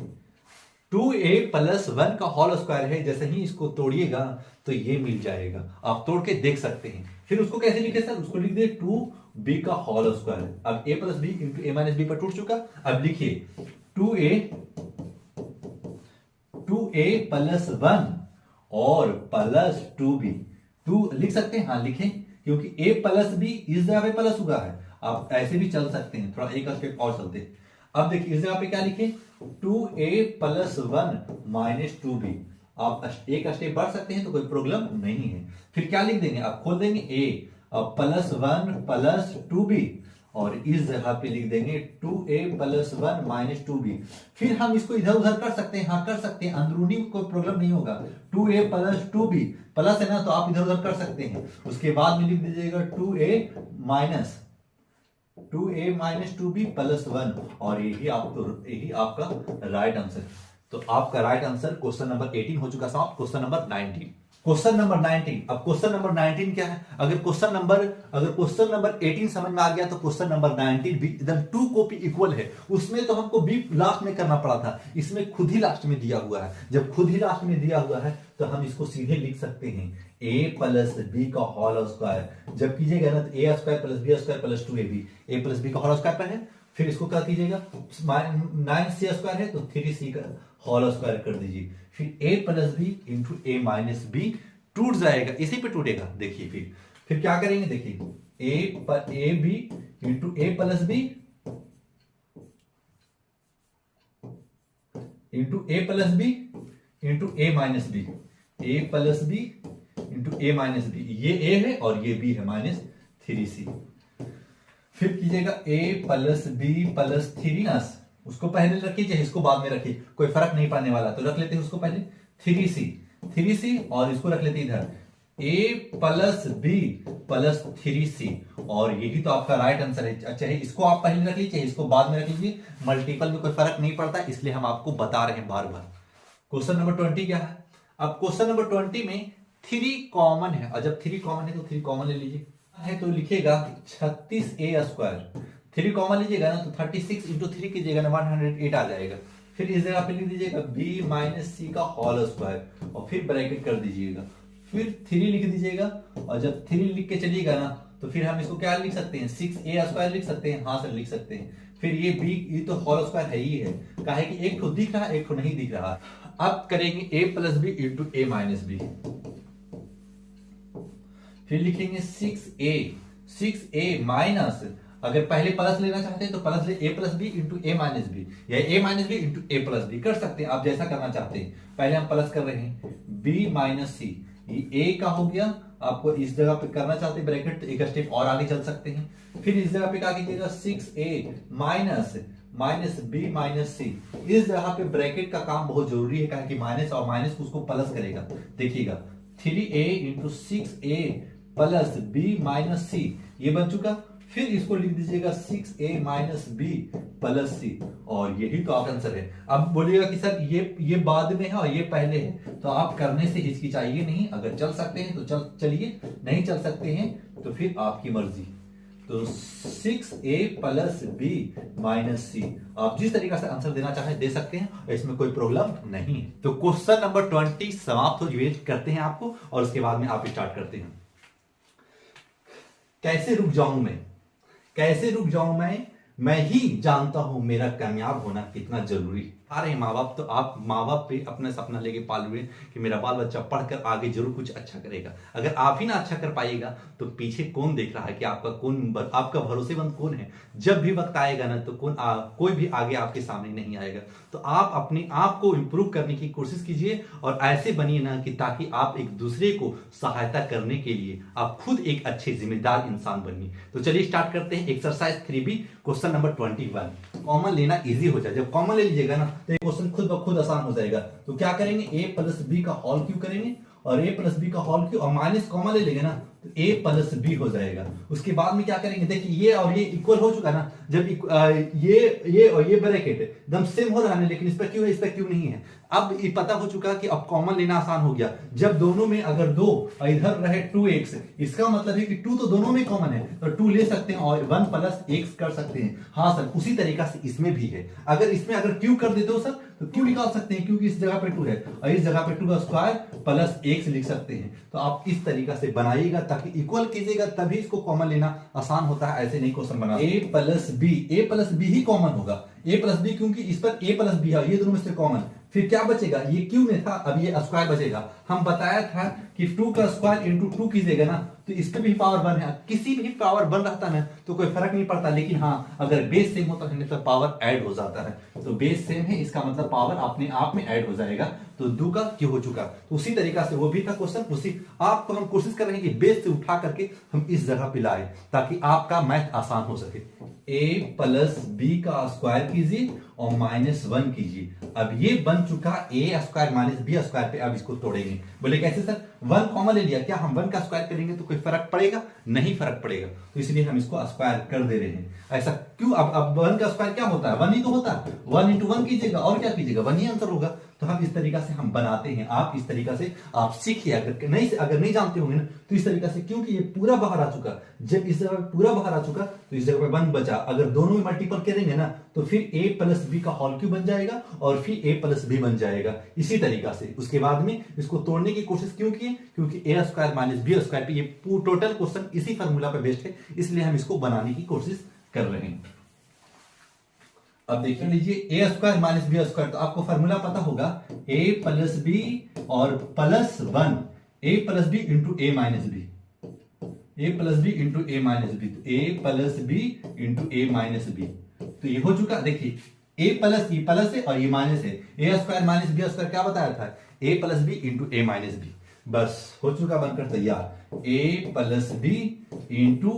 2a प्लस 1 का होल स्क्वायर है। जैसे ही इसको तोड़िएगा तो ये मिल जाएगा, आप तोड़ के देख सकते हैं। फिर उसको कैसे लिखे सर? उसको लिख दे 2b का होल स्क्वायर। अब a plus B into A minus B पर टूट चुका। अब लिखिए 2a प्लस 1 और प्लस 2b। 2 लिख सकते हैं, हाँ लिखें, क्योंकि a प्लस बी इस जगह पे प्लस हुआ है। आप ऐसे भी चल सकते हैं, थोड़ा एक स्टेप और चलते हैं। अब देखिए, इस जगह पे क्या लिखे? 2a plus 1 minus 2b। आप एक स्टेप बढ़ सकते हैं तो कोई प्रॉब्लम नहीं है। फिर क्या लिख देंगे? आप खोल देंगे a प्लस 1 प्लस 2b, और इस जगह पे लिख देंगे 2a प्लस 1 माइनस 2b। फिर हम इसको इधर उधर कर सकते हैं, हाँ कर सकते हैं, अंदरूनी कोई प्रॉब्लम नहीं होगा। 2a प्लस 2b प्लस है ना, तो आप इधर उधर कर सकते हैं। उसके बाद में लिख दीजिएगा 2a माइनस 2b प्लस 1, और यही आपका राइट आंसर। तो आपका राइट आंसर क्वेश्चन नंबर 18 हो चुका समाप्त। Question number 19। Question number 19। अब क्वेश्चन नंबर 19 क्या है? अगर क्वेश्चन नंबर 18 समझ में आ गया तो क्वेश्चन नंबर 19 भी एकदम 2 कॉपी इक्वल है। उसमें तो हमको बी लास्ट में करना पड़ा था, इसमें खुद ही लास्ट में दिया हुआ है। जब खुद ही लास्ट में दिया हुआ है तो हम इसको सीधे लिख सकते हैं a प्लस बी का होल स्क्वायर। जब कीजिएगा ना तो a square plus B square plus 2ab, a plus b का होल स्क्वायर पर है। फिर इसको क्या कीजिएगा? 9c स्क्वायर है तो 3c का होल स्क्वायर कर दीजिए। फिर a plus B into A minus b टूट जाएगा, इसी पे टूटेगा। देखिए फिर क्या करेंगे? देखिए a b into A plus B into A plus B into A minus b, a plus B into A minus b. ये a है और ये b है माइनस 3c। फिर कीजिएगा a प्लस बी प्लस 3 ना, उसको पहले रखिए चाहे इसको बाद में रखिए, कोई फर्क नहीं पड़ने वाला। तो रख लेते हैं उसको पहले 3c, और इसको रख लेते हैं इधर a plus B plus 3c, और यही तो आपका राइट आंसर है। चाहे इसको आप पहले रख लीजिए चाहे इसको बाद में रख लीजिए, मल्टीपल में कोई फर्क नहीं पड़ता, इसलिए हम आपको बता रहे हैं बार बार। क्वेश्चन नंबर 20 क्या है? अब क्वेश्चन नंबर 20 में 3 कॉमन है, और जब 3 कॉमन है तो 3 कॉमन ले लीजिए है, तो लिखिएगा 36a स्क्वायर। 3 कॉमन लीजिएगा ना तो 36 इंटू 3 कीजिएगा ना 108 आ जाएगा। फिर इस जगह पे लिख दीजिएगा b माइनस सी का होल स्क्वायर, और फिर ब्रैकेट कर दीजिएगा। फिर 3 लिख दीजिएगा, और जब 3 लिख के चलिएगा ना तो फिर हम इसको क्या लिख सकते हैं? 6a स्क्वायर लिख सकते हैं, हाँ सर लिख सकते हैं। फिर ये b, ये तो होल स्क्वायर है ही है, काहे कि एक तो दिख रहा है एक तो नहीं दिख रहा। अब करेंगे a plus B into A minus b, फिर लिखेंगे 6a माइनस, अगर पहले प्लस लेना चाहते हैं तो प्लस ले a plus B into A minus B, या a minus B into A plus b कर सकते हैं आप जैसा करना चाहते हैं। पहले हम प्लस कर रहे हैं b माइनस सी, ये a का हो गया, आपको इस जगह पे करना चाहते हैं ब्रैकेट तो एक स्टेप और आगे चल सकते हैं। फिर इस जगह पे क्या कीजिएगा 6a माइनस बी माइनस सी, इस जगह पे ब्रैकेट का काम बहुत जरूरी है, कारण कि माइनस और माइनस उसको प्लस करेगा। देखिएगा 3a into 6a plus B minus C, ये बन चुका। फिर इसको लिख दीजिएगा 6a माइनस बी प्लस सी, और यही तो आपका आंसर है। अब बोलिएगा कि सर ये बाद में है और ये पहले है, तो आप करने से हिचकिचाइए नहीं, अगर चल सकते हैं तो चलिए, नहीं चल सकते हैं तो फिर आपकी मर्जी। तो 6a प्लस बी माइनस सी, आप जिस तरीका से आंसर देना चाहे दे सकते हैं, इसमें कोई प्रॉब्लम नहीं है। तो क्वेश्चन नंबर 20 समाप्त हो, वेट करते हैं आपको और उसके बाद में आप स्टार्ट करते हैं। कैसे रुक जाऊं मैं, कैसे रुक जाऊं मैं ही जानता हूं मेरा कामयाब होना कितना जरूरी। आ रहे माँ बाप, तो आप माँ बाप पे अपना सपना लेके पाल हुए कि मेरा बाल बच्चा पढ़कर आगे जरूर कुछ अच्छा करेगा। अगर आप ही ना अच्छा कर पाएगा तो पीछे कौन देख रहा है कि आपका भरोसेमंद कौन है। जब भी वक्त आएगा ना तो कोई भी आगे आपके सामने नहीं आएगा। तो आप अपने आप को इंप्रूव करने की कोशिश कीजिए और ऐसे बनिए ना कि ताकि आप एक दूसरे को सहायता करने के लिए आप खुद एक अच्छे जिम्मेदार इंसान बनिए। तो चलिए स्टार्ट करते हैं exercise 3B question number 21। Common लेना इजी हो जाए, जब कॉमन ले लीजिएगा ना तो ये क्वेश्चन खुद ब खुद आसान हो जाएगा। तो क्या करेंगे, a प्लस बी का होल क्यों करेंगे, और a प्लस बी का होल क्यों, और माइनस कॉमन ले लेंगे ना तो a प्लस बी हो जाएगा। उसके बाद में क्या करेंगे, देखिए ये और ये इक्वल हो चुका ना, जब ये और ये ब्रैकेट एकदम सेम हो रहा है, लेकिन इस पर क्यों है, इस पर क्यों नहीं है। अब ये पता हो चुका कि अब कॉमन लेना आसान हो गया। जब दोनों में अगर 2 और इधर रहे 2x, इसका मतलब है कि 2 तो दोनों में कॉमन है, तो 2 ले सकते हैं और 1 प्लस x कर सकते हैं। हाँ सर, उसी तरीका से इसमें भी है। अगर इसमें अगर q कर देते हो सर तो q निकाल सकते हैं, क्योंकि इस जगह पे 2 है और इस जगह पे 2 का स्क्वायर प्लस x लिख सकते हैं। तो आप इस तरीका से बनाइएगा ताकि इक्वल कीजिएगा, तभी इसको कॉमन लेना आसान होता है। ऐसे नहीं क्वेश्चन बना। a प्लस बी ही कॉमन होगा, a प्लस बी, क्योंकि इस पर a प्लस बी है, ये दोनों में से कॉमन। फिर क्या बचेगा, ये क्यों में था, अब ये स्क्वायर बचेगा। हम बताया था कि 2 का स्क्वायर इंटू 2 कीजिएगा ना तो इस पे भी पावर 1 है, किसी भी पावर 1 रहता है तो कोई फर्क नहीं पड़ता। लेकिन हाँ, अगर बेस सेम होता है तो पावर ऐड हो जाता है। तो बेस सेम है, इसका मतलब पावर अपने आप में ऐड हो जाएगा। तो 2 का क्यों हो चुका। तो उसी तरीका से वो भी था क्वेश्चन, उसी आपको हम कोशिश कर रहे हैं कि बेस से उठा करके हम इस जगह पे लाए ताकि आपका मैथ आसान हो सके। a प्लस बी का स्क्वायर कीजिए और माइनस 1 कीजिए। अब ये बन चुका a square minus B square पे। अब इसको तोड़ेंगे, बोले कैसे सर, 1 कॉमन ले लिया, क्या हम 1 का स्क्वायर करेंगे तो कोई फर्क पड़ेगा, नहीं फर्क पड़ेगा। तो इसलिए हम इसको स्क्वायर कर दे रहे हैं। ऐसा क्यों, अब 1 का स्क्वायर क्या होता है, 1 ही तो होता है। 1 इंटू 1 कीजिएगा और क्या कीजिएगा, 1 ही आंसर होगा। तो हम इस तरीका से हम बनाते हैं, आप इस तरीका से आप सीखिए। अगर नहीं जानते होंगे ना तो इस तरीका से, क्योंकि ये पूरा बाहर आ चुका, जब इस जगह पूरा बाहर आ चुका तो इस जगह पे 1 बचा। अगर दोनों में मल्टीपल करेंगे ना तो फिर a प्लस बी का होल क्यूब बन जाएगा और फिर a प्लस बी बन जाएगा। इसी तरीका से उसके बाद में इसको तोड़ने की कोशिश क्यों की, क्योंकि a square minus B square पे ये टोटल क्वेश्चन इसी फार्मूला पे बेस्ड है, इसलिए हम इसको बनाने की कोशिश कर रहे हैं। अब देखिए लीजिए a square minus B square, तो आपको फार्मूला पता होगा a प्लस बी और plus 1 a plus B into A minus b, a plus B into A minus B, तो a plus B into A minus B. तो ये हो चुका, देखिए a प्लस ई प्लस है और ये माइनस है, a square minus B square क्या बताया था, a plus B into A minus b. बस हो चुका, बनकर तैयार। a plus B into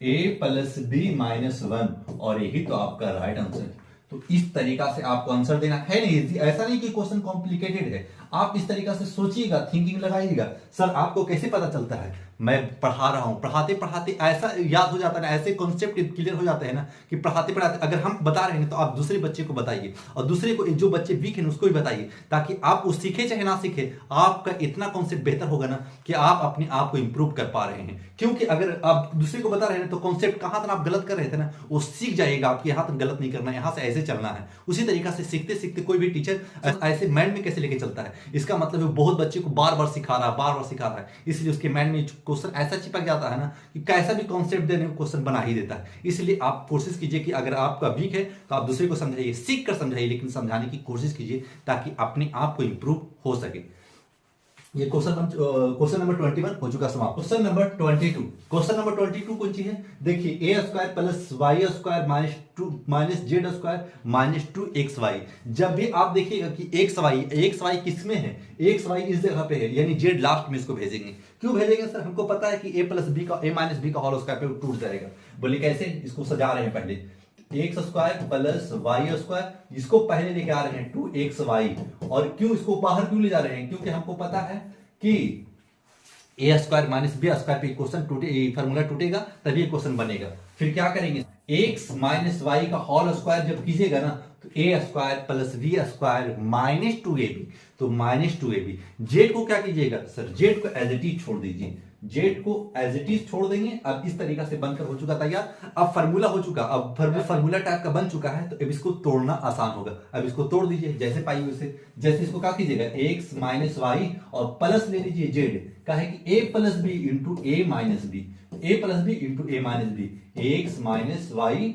a plus B minus 1, और यही तो आपका राइट आंसर है। तो इस तरीका से आपको आंसर देना है। नहीं, ऐसा नहीं कि क्वेश्चन कॉम्प्लिकेटेड है, आप इस तरीका से सोचिएगा, थिंकिंग लगाइएगा। सर आपको कैसे पता चलता है, मैं पढ़ा रहा हूं, पढ़ाते पढ़ाते ऐसा याद हो जाता है ना, ऐसे कॉन्सेप्ट क्लियर हो जाते हैं ना कि पढ़ाते पढ़ाते अगर हम बता रहे हैं तो आप दूसरे बच्चे को बताइए और दूसरे को, जो बच्चे वीक हैं उसको भी बताइए, ताकि आप वो सीखे चाहे ना सीखे, आपका इतना कॉन्सेप्ट बेहतर होगा ना कि आप अपने आप को इंप्रूव कर पा रहे हैं। क्योंकि अगर आप दूसरे को बता रहे हैं तो कॉन्सेप्ट कहां तक आप गलत कर रहे थे ना वो सीख जाएगा, आपके यहाँ तक गलत नहीं करना, यहाँ से ऐसे चलना है। उसी तरीका से सीखते सीखते कोई भी टीचर ऐसे माइंड में कैसे लेके चलता है इसका मतलब है बहुत बच्चे को बार बार सिखा रहा है, बार बार सिखा रहा है, इसलिए उसके माइंड में क्वेश्चन ऐसा चिपक जाता है ना कि कैसा भी कॉन्सेप्ट देने को क्वेश्चन बना ही देता है। इसलिए आप कोशिश कीजिए कि अगर आपका वीक है तो आप दूसरे को समझाइए, सीख कर समझाइए, लेकिन समझाने की कोशिश कीजिए ताकि अपने आप को इंप्रूव हो सके। ये क्वेश्चन नंबर 21 हो चुका समाप्त। क्वेश्चन नंबर 22, क्वेश्चन नंबर 22 कौन सी है? देखिए a square plus Y square minus z square minus 2xy। जब भी आप देखिएगा कि xy किस में है, xy इस जगह पे है, यानी जेड लास्ट में इसको भेजेंगे। क्यों भेजेंगे सर? हमको पता है कि a माइनस बी का होल स्क्वायर पे टूट जाएगा। बोलिए कैसे? इसको सजा रहे हैं पहले, x square plus Y square, इसको पहले लेके आ रहे हैं 2xy। और क्यों इसको बाहर क्यों ले जा रहे हैं? क्योंकि हमको पता है कि A square minus B square पे क्वेश्चन फॉर्मूला टूटेगा तभी क्वेश्चन बनेगा। फिर क्या करेंगे? एक्स माइनस वाई का होल स्क्वायर जब कीजिएगा ना तो A square plus B square minus 2ab, तो माइनस 2ab। जेड को क्या कीजिएगा सर? जेड को एज इट इज छोड़ दीजिए, जेड को एज इट इज छोड़ देंगे। अब इस तरीका से बनकर हो चुका तैयार। अब फार्मूला हो चुका, अब फार्मूला टाइप का बन चुका है, तो अब इसको तोड़ना आसान होगा। अब इसको तोड़ दीजिए जैसे पाई वैसे। जैसे इसको क्या कीजिएगा? एक्स माइनस वाई और प्लस ले लीजिए जेड, का है कि A plus B into A minus B, A plus B into A minus B, X minus Y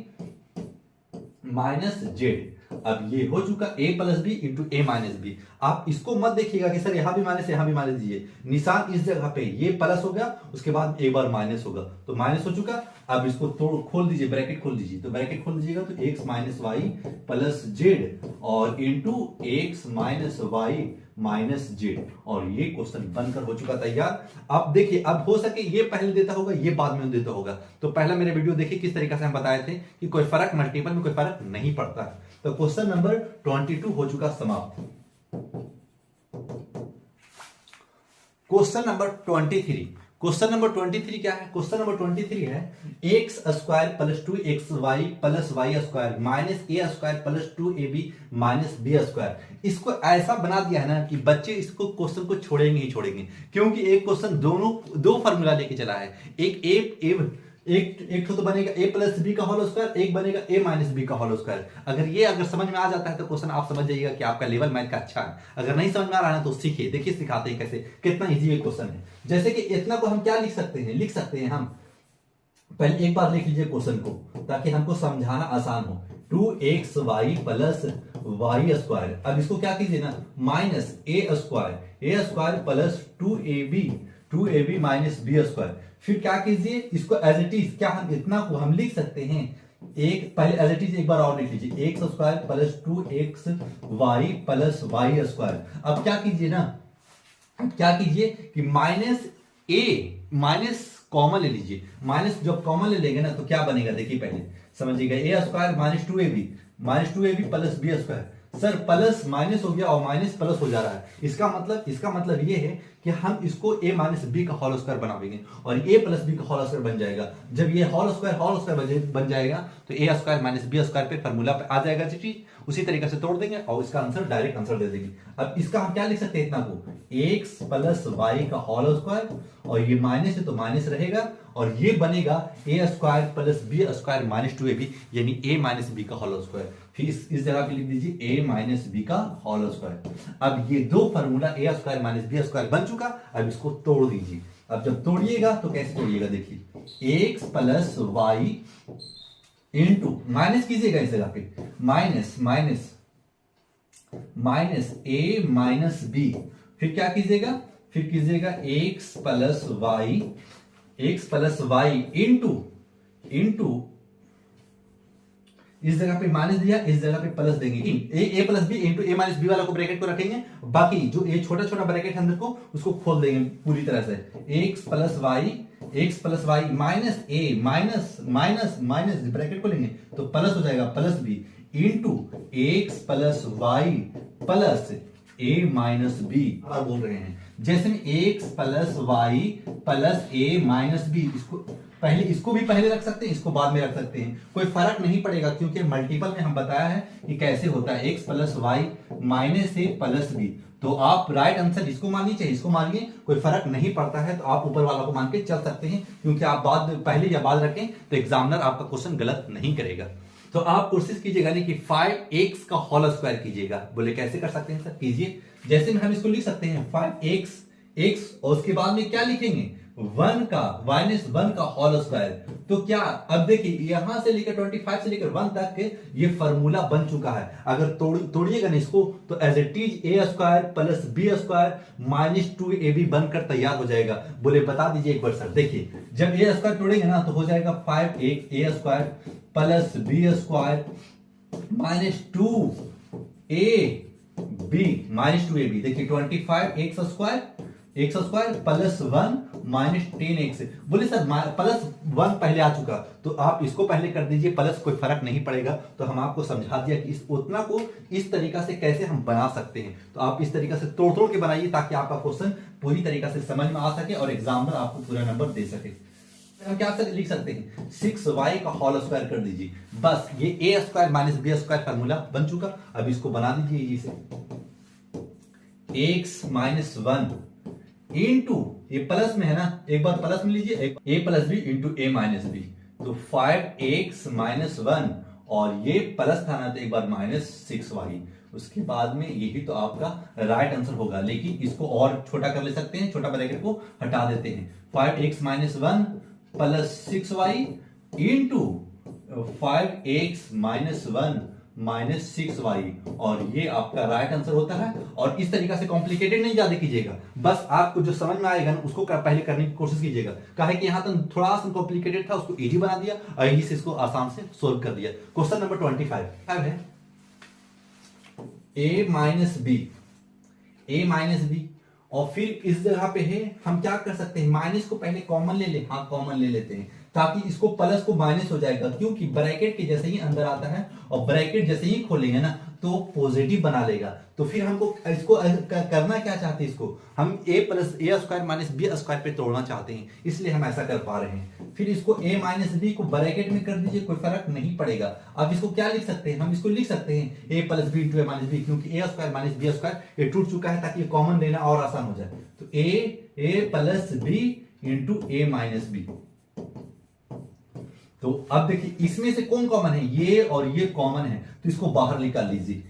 minus Z. अब ये हो चुका a plus B into A minus B. आप इसको मत देखिएगा कि सर यहां भी माइनस दीजिए, निशान इस जगह पे ये प्लस हो गया, उसके बाद एक बार माइनस होगा, तो माइनस हो चुका। अब इसको खोल दीजिए, ब्रैकेट खोल दीजिए, तो ब्रैकेट खोल दीजिएगा तो X minus Y plus Z और into X minus Y minus Z. और ये क्वेश्चन बनकर हो चुका तैयार। अब देखिए, अब हो सके ये पहले देता होगा, ये बाद में देता होगा, तो पहला मेरे वीडियो देखिए किस तरीके से हम बताए थे कि कोई फर्क मल्टीपल में कोई फर्क नहीं पड़ता है। तो क्वेश्चन नंबर 22 हो चुका समाप्त। क्वेश्चन नंबर 23, क्वेश्चन नंबर 23 क्या है? क्वेश्चन नंबर 23 है X square plus 2xy plus Y square minus A square plus 2ab minus B square. इसको ऐसा बना दिया है ना कि बच्चे इसको क्वेश्चन को छोड़ेंगे ही छोड़ेंगे, क्योंकि एक क्वेश्चन दो फार्मूला लेके चला है। एक तो बनेगा a प्लस बी का होल स्क्वायर, एक बनेगा a माइनस बी का होल स्क्वायर। अगर समझ में आ जाता है तो क्वेश्चन आप समझ जाइएगा कि आपका लेवल मैथ का अच्छा है। अगर नहीं समझ में आ रहा है तो सीखिए, देखिए सिखाते हैं कैसे, कितना इजी ये क्वेश्चन है। जैसे कि इतना को हम क्या लिख सकते हैं हम पहले एक बार लिख लीजिए क्वेश्चन को, ताकि हमको समझाना आसान हो। 2xy प्लस वाई स्क्वायर, अब इसको क्या कीजिए ना, minus A square plus 2ab minus B square. फिर क्या कीजिए, इसको एज इट इज, क्या हम इतना को हम लिख सकते हैं, एक पहले एज इट इज एक बार और लिख लीजिए, x square plus 2xy plus Y square. अब क्या कीजिए ना, क्या कीजिए कि माइनस कॉमन ले लीजिए। माइनस जब कॉमन ले लेंगे ना तो क्या बनेगा, देखिए पहले समझिएगा, A square minus 2ab plus B square. Sir plus minus हो गया और माइनस प्लस हो जा रहा है, इसका मतलब ये है कि हम इसको a माइनस बी का होल स्क्वायर बनाएंगे और a प्लस बी का होल स्क्वायर बन जाएगा। जब ये होल स्क्वायर बन जाएगा तो a square minus B square पे फॉर्मूला पे आ जाएगा चीज, उसी तरीके से तोड़ देंगे और इसका आंसर डायरेक्ट आंसर दे देंगे। अब इसका हम क्या लिख सकते हैं, इतना को x प्लस वाई का होल स्क्वायर, और ये माइनस है तो माइनस रहेगा, और ये बनेगा a square plus B square minus 2ab, यानी a माइनस बी का होल स्क्वायर। फिर इस जगह पे लिख दीजिए a माइनस बी का होल स्क्वायर। अब ये दो formula a square minus B square बन चुका। अब इसको तोड़ दीजिए। अब जब तोड़िएगा तो कैसे तोड़िएगा, देखिए x plus y into, minus कीजिएगा इस जगह पे, माइनस a माइनस बी। फिर क्या कीजिएगा, फिर कीजिएगा x प्लस वाई इंटू इस जगह पे माइनस दिया, इस जगह पे प्लस देंगे, ए प्लस बी इंटू ए माइनस बी वाला को ब्रैकेट को रखेंगे, बाकी जो ये छोटा छोटा ब्रैकेट है अंदर को उसको खोल देंगे पूरी तरह से। X plus Y minus A minus bracket को लेंगे तो प्लस हो जाएगा, plus B into X plus Y plus ए माइनस बी। बोल रहे हैं जैसे में एक्स प्लस वाई प्लस ए माइनस बी, इसको भी पहले रख सकते हैं, इसको बाद में रख सकते हैं, कोई फर्क नहीं पड़ेगा, क्योंकि मल्टीपल में हम बताया है कि कैसे होता है, x plus Y minus A plus B. तो आप राइट आंसर इसको मानिए चाहे इसको मानिए, कोई फर्क नहीं पड़ता है, तो आप ऊपर वाला को मान के चल सकते हैं, क्योंकि आप पहले या बाद रखें तो एग्जामिनर आपका क्वेश्चन गलत नहीं करेगा। तो आप कोशिश कीजिएगा नहीं कि 5x का होल स्क्वायर कीजिएगा। बोले कैसे कर सकते हैं सर, कीजिए। जैसे में हम इसको लिख सकते हैं 5x और उसके बाद में क्या लिखेंगे 1 का -1 का होल स्क्वायर। तो क्या अब देखिए यहां से लेकर 25 से लेकर 1 तक ये फार्मूला बन चुका है। अगर तोड़िएगा ना इसको तो as it is a square plus b square -2ab बनकर तैयार हो जाएगा। बोले बता दीजिए एक बार सर। देखिए जब a स्क्वायर तोड़ेंगे ना तो हो जाएगा 5a square plus b square -2ab देखिए 25x स्क्वायर प्लस 1 -10x। बोले सर प्लस 1 पहले आ चुका तो आप इसको पहले कर दीजिए प्लस, कोई फर्क नहीं पड़ेगा। तो हम आपको समझा दिया कि इस उतना को इस तरीका से कैसे हम बना सकते हैं। तो आप इस तरीका से तोड़ तोड़ के बनाइए ताकि आपका क्वेश्चन पूरी तरीका से समझ में आ सके और एग्जामिनर आपको पूरा नंबर दे सके। हम क्या लिख सकते हैं 6y का होल स्क्वायर कर दीजिए। बस ये a square minus b square formula बन चुका। अब इसको बना दीजिए इसे x माइनस 1 इंटू ये प्लस में है ना, एक बार प्लस में लीजिए a plus B into a minus B. तो 5x माइनस 1 और ये प्लस था ना तो एक बार -6y। उसके बाद में यही तो आपका राइट आंसर होगा। लेकिन इसको और छोटा कर ले सकते हैं, छोटा ब्रैकेट को हटा देते हैं। 5x minus 1 plus 6y into 5x minus 1 -6y और ये आपका राइट आंसर होता है। और इस तरीका से कॉम्प्लिकेटेड नहीं ज्यादा कीजिएगा, बस आपको जो समझ में आएगा ना उसको पहले करने की कोशिश कीजिएगा। कहा है कि यहां तक थोड़ा सा कॉम्प्लिकेटेड था उसको इजी बना दिया और यही से इसको आसान से सोल्व कर दिया। क्वेश्चन नंबर 25 है a माइनस बी और फिर इस जगह पे है हम क्या कर सकते हैं माइनस को पहले कॉमन ले ले। हाँ कॉमन ले लेते हैं ताकि इसको प्लस को माइनस हो जाएगा, क्योंकि ब्रैकेट के जैसे ही अंदर आता है और ब्रैकेट जैसे ही खोलेंगे ना तो पॉजिटिव बना लेगा। तो फिर हमको इसको करना क्या चाहते हैं, इसको हम a plus a square minus b square पे तोड़ना चाहते हैं, इसलिए हम ऐसा कर पा रहे हैं। फिर इसको a माइनस b को ब्रैकेट में कर दीजिए, कोई फर्क नहीं पड़ेगा। अब इसको क्या लिख सकते हैं, हम इसको लिख सकते हैं a plus B into a minus b, क्योंकि a square minus b square ये टूट चुका है ताकि ये कॉमन लेना और आसान हो जाए। तो a plus B into a minus B. तो अब देखिए इसमें से कौन कॉमन है, ये और ये कॉमन है तो इसको बाहर निकाल लीजिए।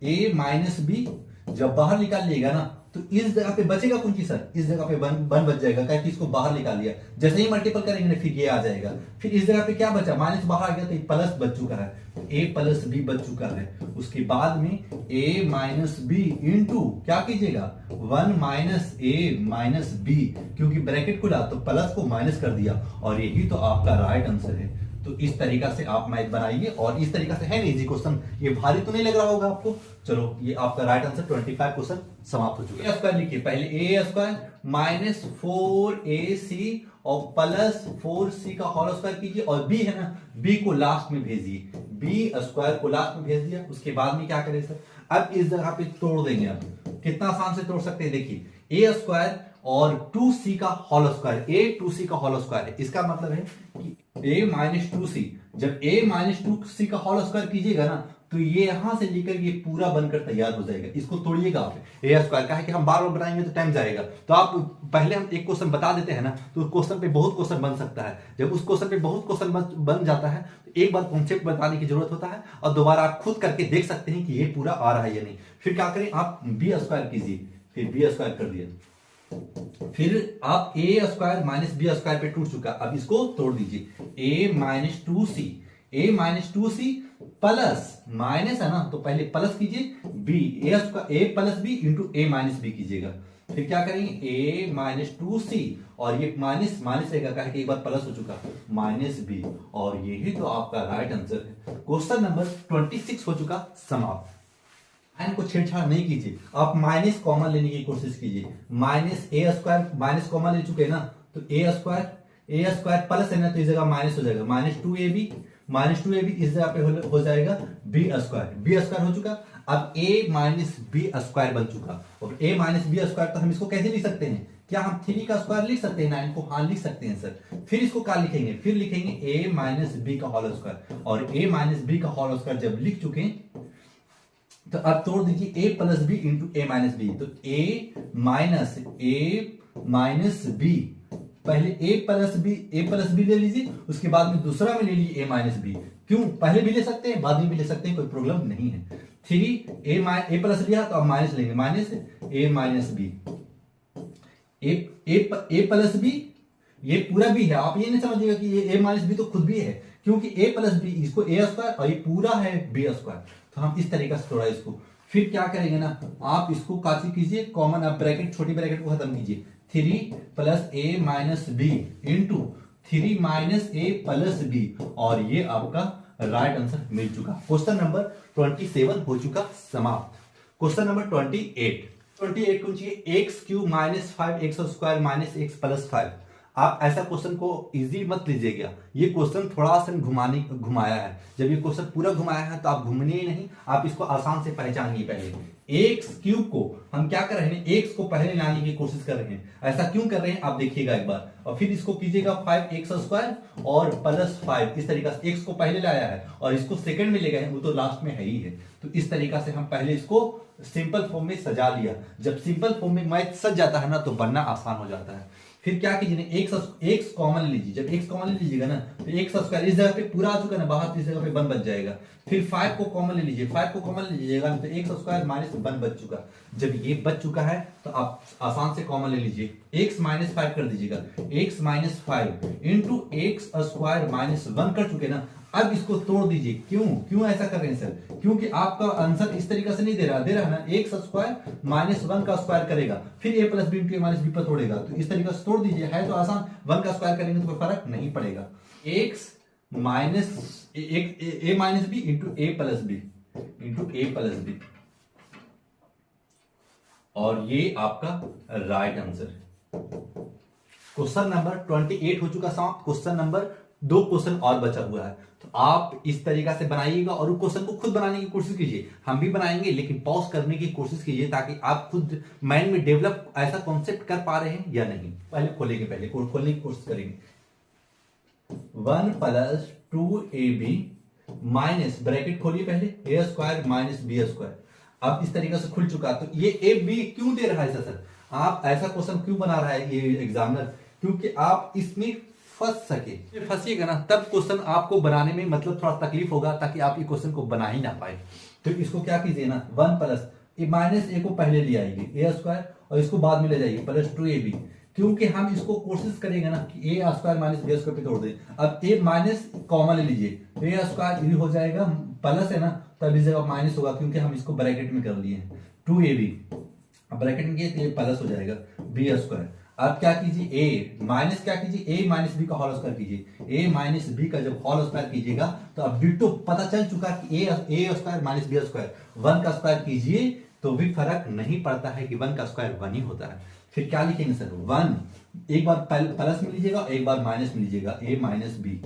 a माइनस बी जब बाहर निकाल लिएगा ना तो इस जगह पे बचेगा कौन चीज सर, इस जगह पे वन बच जाएगा, क्या कि इसको बाहर निकाल लिया। जैसे ही मल्टीपल करेंगे ना फिर ये आ जाएगा। फिर इस जगह पे क्या बचा, माइनस बाहर आ गया तो प्लस बच चुका है, a प्लस बी बच चुका है। उसके बाद में a माइनस बी इंटू क्या कीजिएगा 1 माइनस a माइनस बी, क्योंकि ब्रैकेट खुला तो प्लस को माइनस कर दिया और यही तो आपका राइट आंसर है। तो इस तरीका से आप मैथ बनाइए और इस तरीका से है ना इजी क्वेश्चन, ये भारी तो नहीं लग रहा होगा आपको। चलो ये आपका राइट आंसर 25 क्वेश्चन समाप्त हो चुका है। स्क्वायर लिखिए पहले a स्क्वायर माइनस 4ac और प्लस 4c का होल स्क्वायर कीजिए और b है ना b को लास्ट में भेजिए, b स्क्वायर को लास्ट में भेज दिया। उसके बाद में क्या करें सर, अब इस जगह पे तोड़ देंगे। अब कितना आसान से तोड़ सकते हैं, देखिए a स्क्वायर और 2c का होल स्क्वायर, a 2c का होल स्क्वायर है। इसका मतलब है कि a माइनस 2c, जब a माइनस 2c का होल स्क्वायर कीजिएगा ना तो ये यहां से लेकर ये पूरा बनकर तैयार हो जाएगा। इसको तोड़िएगा आप a स्क्वायर का है कि हम बार बार बनाएंगे तो टाइम जाएगा। तो आप पहले हम एक क्वेश्चन बता देते हैं ना तो क्वेश्चन पे बहुत क्वेश्चन बन सकता है। जब उस क्वेश्चन पे बहुत क्वेश्चन बन जाता है तो एक बार कॉन्सेप्ट बताने की जरूरत होता है और दोबारा आप खुद करके देख सकते हैं कि ये पूरा आ रहा है या नहीं। फिर क्या करें, आप b स्क्वायर कीजिए, फिर b स्क्वायर कर दिया, फिर आप a square minus B square पे टूट चुका। अब इसको तोड़ दीजिए a minus 2c, a minus 2c plus minus है ना तो पहले प्लस कीजिए b, a plus B into a minus b कीजिएगा। फिर क्या करेंगे a माइनस 2c और ये माइनस माइनस रहेगा, कहा कि एक बार प्लस हो चुका माइनस b और यही तो आपका राइट आंसर है। क्वेश्चन नंबर 26 हो चुका समाप्त। को छेड़छाड़ नहीं कीजिए, आप माइनस कॉमन लेने की कोशिश कीजिए। Minus a square minus common ले चुके हैं ना तो a स्क्वायर प्लस है ना तो इस जगह माइनस हो जाएगा, माइनस टू ए बी इस जगह पे हो जाएगा b स्क्वायर हो चुका। अब a माइनस बी स्क्वायर बन चुका और a माइनस बी स्क्वायर तो हम इसको कैसे लिख सकते हैं, क्या हम 3 का स्क्वायर लिख सकते हैं 9 को, हाँ लिख सकते हैं सर। फिर इसको क्या लिखेंगे, फिर लिखेंगे a माइनस बी का होल स्क्वायर और a माइनस बी का होल स्क्वायर जब लिख चुके तो अब तोड़ दीजिए a plus B into a minus B. तो a माइनस बी, पहले a प्लस बी ले लीजिए, उसके बाद में दूसरा में ले लीजिए a माइनस बी। क्यों, पहले भी ले सकते हैं बाद में भी ले सकते हैं, कोई प्रॉब्लम नहीं है। थ्री ए प्लस लिया तो अब माइनस लेंगे, minus A minus B, A plus B, ये पूरा भी है। आप ये नहीं समझिएगा कि ये ए माइनस बी तो खुद भी है, क्योंकि ए प्लस बी इसको ए स्क्वायर और ये पूरा है बी स्क्वायर। तो हम इस तरीके से थोड़ा इसको फिर क्या करेंगे ना, आप इसको काची कीजिए कॉमन, आप ब्रैकेट छोटी ब्रैकेट को खत्म कीजिए, three plus A minus B into three minus A plus B, और ये आपका राइट आंसर मिल चुका। क्वेश्चन नंबर 27 हो चुका समाप्त। क्वेश्चन नंबर 28 कौन चाहिए, x cube minus 5x square minus X plus 5। आप ऐसा क्वेश्चन को इजी मत लीजिएगा, ये क्वेश्चन थोड़ा सा घुमाया है। जब ये क्वेश्चन पूरा घुमाया है तो आप घूमने ही नहीं, आप इसको आसान से पहचानिए। पहले एक्स क्यूब को हम क्या कर रहे हैं, एक्स को पहले लाने की कोशिश कर रहे हैं। ऐसा क्यों कर रहे हैं आप देखिएगा एक बार, और फिर इसको कीजिएगा 5x स्क्वायर और प्लस 5, इस तरीका से एक्स को पहले लाया है और इसको सेकंड में ले गए हैं, वो तो लास्ट में है ही है। तो इस तरीका से हम पहले इसको सिंपल फॉर्म में सजा लिया। जब सिंपल फॉर्म में मैथ सज जाता है ना तो बनना आसान हो जाता है। फिर क्या कीजिए, एक्स कॉमन लीजिए। जब एक्स कॉमन ले लीजिएगा ना तो एक्स स्क्वायर इस जगह पे पूरा आ चुका ना, बाहर इस जगह पे 1 बच जाएगा। फिर 5 को कॉमन ले लीजिए, 5 को कॉमन ले लीजिएगा तो एक्स स्क्वायर माइनस 1 बच चुका। जब ये बच चुका है तो आप आसान से कॉमन ले लीजिए, एक्स माइनस 5 कर दीजिएगा, x minus 5 into x square minus 1 कर चुके ना। अब इसको तोड़ दीजिए। क्यों ऐसा कर रहे हैं सर, क्योंकि आपका आंसर इस तरीके से नहीं दे रहा है ना, एक्स स्क्वायर माइनस 1 का स्क्वायर करेगा, फिर ए प्लस बी इंटू ए माइनस बी पर तोड़ेगा। तो इस तरीके से तोड़ दीजिए, है तो आसान, 1 का स्क्वायर करेंगे तो कोई फर्क नहीं पड़ेगा। X minus A minus B into A plus B, और ये आपका राइट आंसर। क्वेश्चन नंबर 28 हो चुका समाप्त। क्वेश्चन नंबर 2 क्वेश्चन और बचा हुआ है, तो आप इस तरीका से बनाइएगा और उस क्वेश्चन को खुद बनाने की कोशिश कीजिए। हम भी बनाएंगे लेकिन पॉज करने की कोशिश कीजिए, ताकि आप खुद माइंड में डेवलप ऐसा कॉन्सेप्ट कर पा रहे हैं या नहीं। पहले खोलेंगे, पहले खोलने की कोशिश करेंगे। 1 प्लस 2ab माइनस, ब्रैकेट खोलिए पहले, ए स्क्वायर माइनस बी स्क्वायर। अब इस तरीके से खुल चुका। तो ये ए बी क्यों दे रहा है सर, आप ऐसा क्वेश्चन क्यों बना रहा है ये एग्जामिनर, क्योंकि आप इसमें फंस सके। फंसिएगा ना तब क्वेश्चन आपको बनाने में मतलब थोड़ा तकलीफ होगा, ताकि आप ये क्वेश्चन को बना ही ना पाए। तो इसको क्या कीजिए ना, 1 प्लस माइनस ए को पहले ले आएंगे, ए स्क्वायर, और इसको बाद में ले जाइए प्लस 2ab, क्योंकि हम इसको कोशिश करेंगे ना कि A square minus B square पे तोड़ दें। अब ए माइनस कॉमन ले लीजिए, ए स्क्वायर हो जाएगा, प्लस है ना तब इस जगह माइनस होगा, क्योंकि हम इसको ब्रैकेट में कर लिए हैं 2ab, ब्रैकेट में किए तो ये प्लस हो जाएगा बी स्क्वायर। अब क्या कीजिए, ए माइनस क्या कीजिए, ए माइनस बी का होल स्क्वायर कीजिए। ए माइनस बी का जब होल स्क्वायर कीजिएगा तो अब बिट्टो पता चल चुका कि A square minus B square, 1 का स्क्वायर कीजिए तो भी फर्क नहीं पड़ता है कि 1 का स्क्वायर 1 ही होता है। फिर क्या लिखेंगे सर, 1 एक बार प्लस में लीजिएगा, एक बार माइनस में लीजिएगा, ए माइनस बी।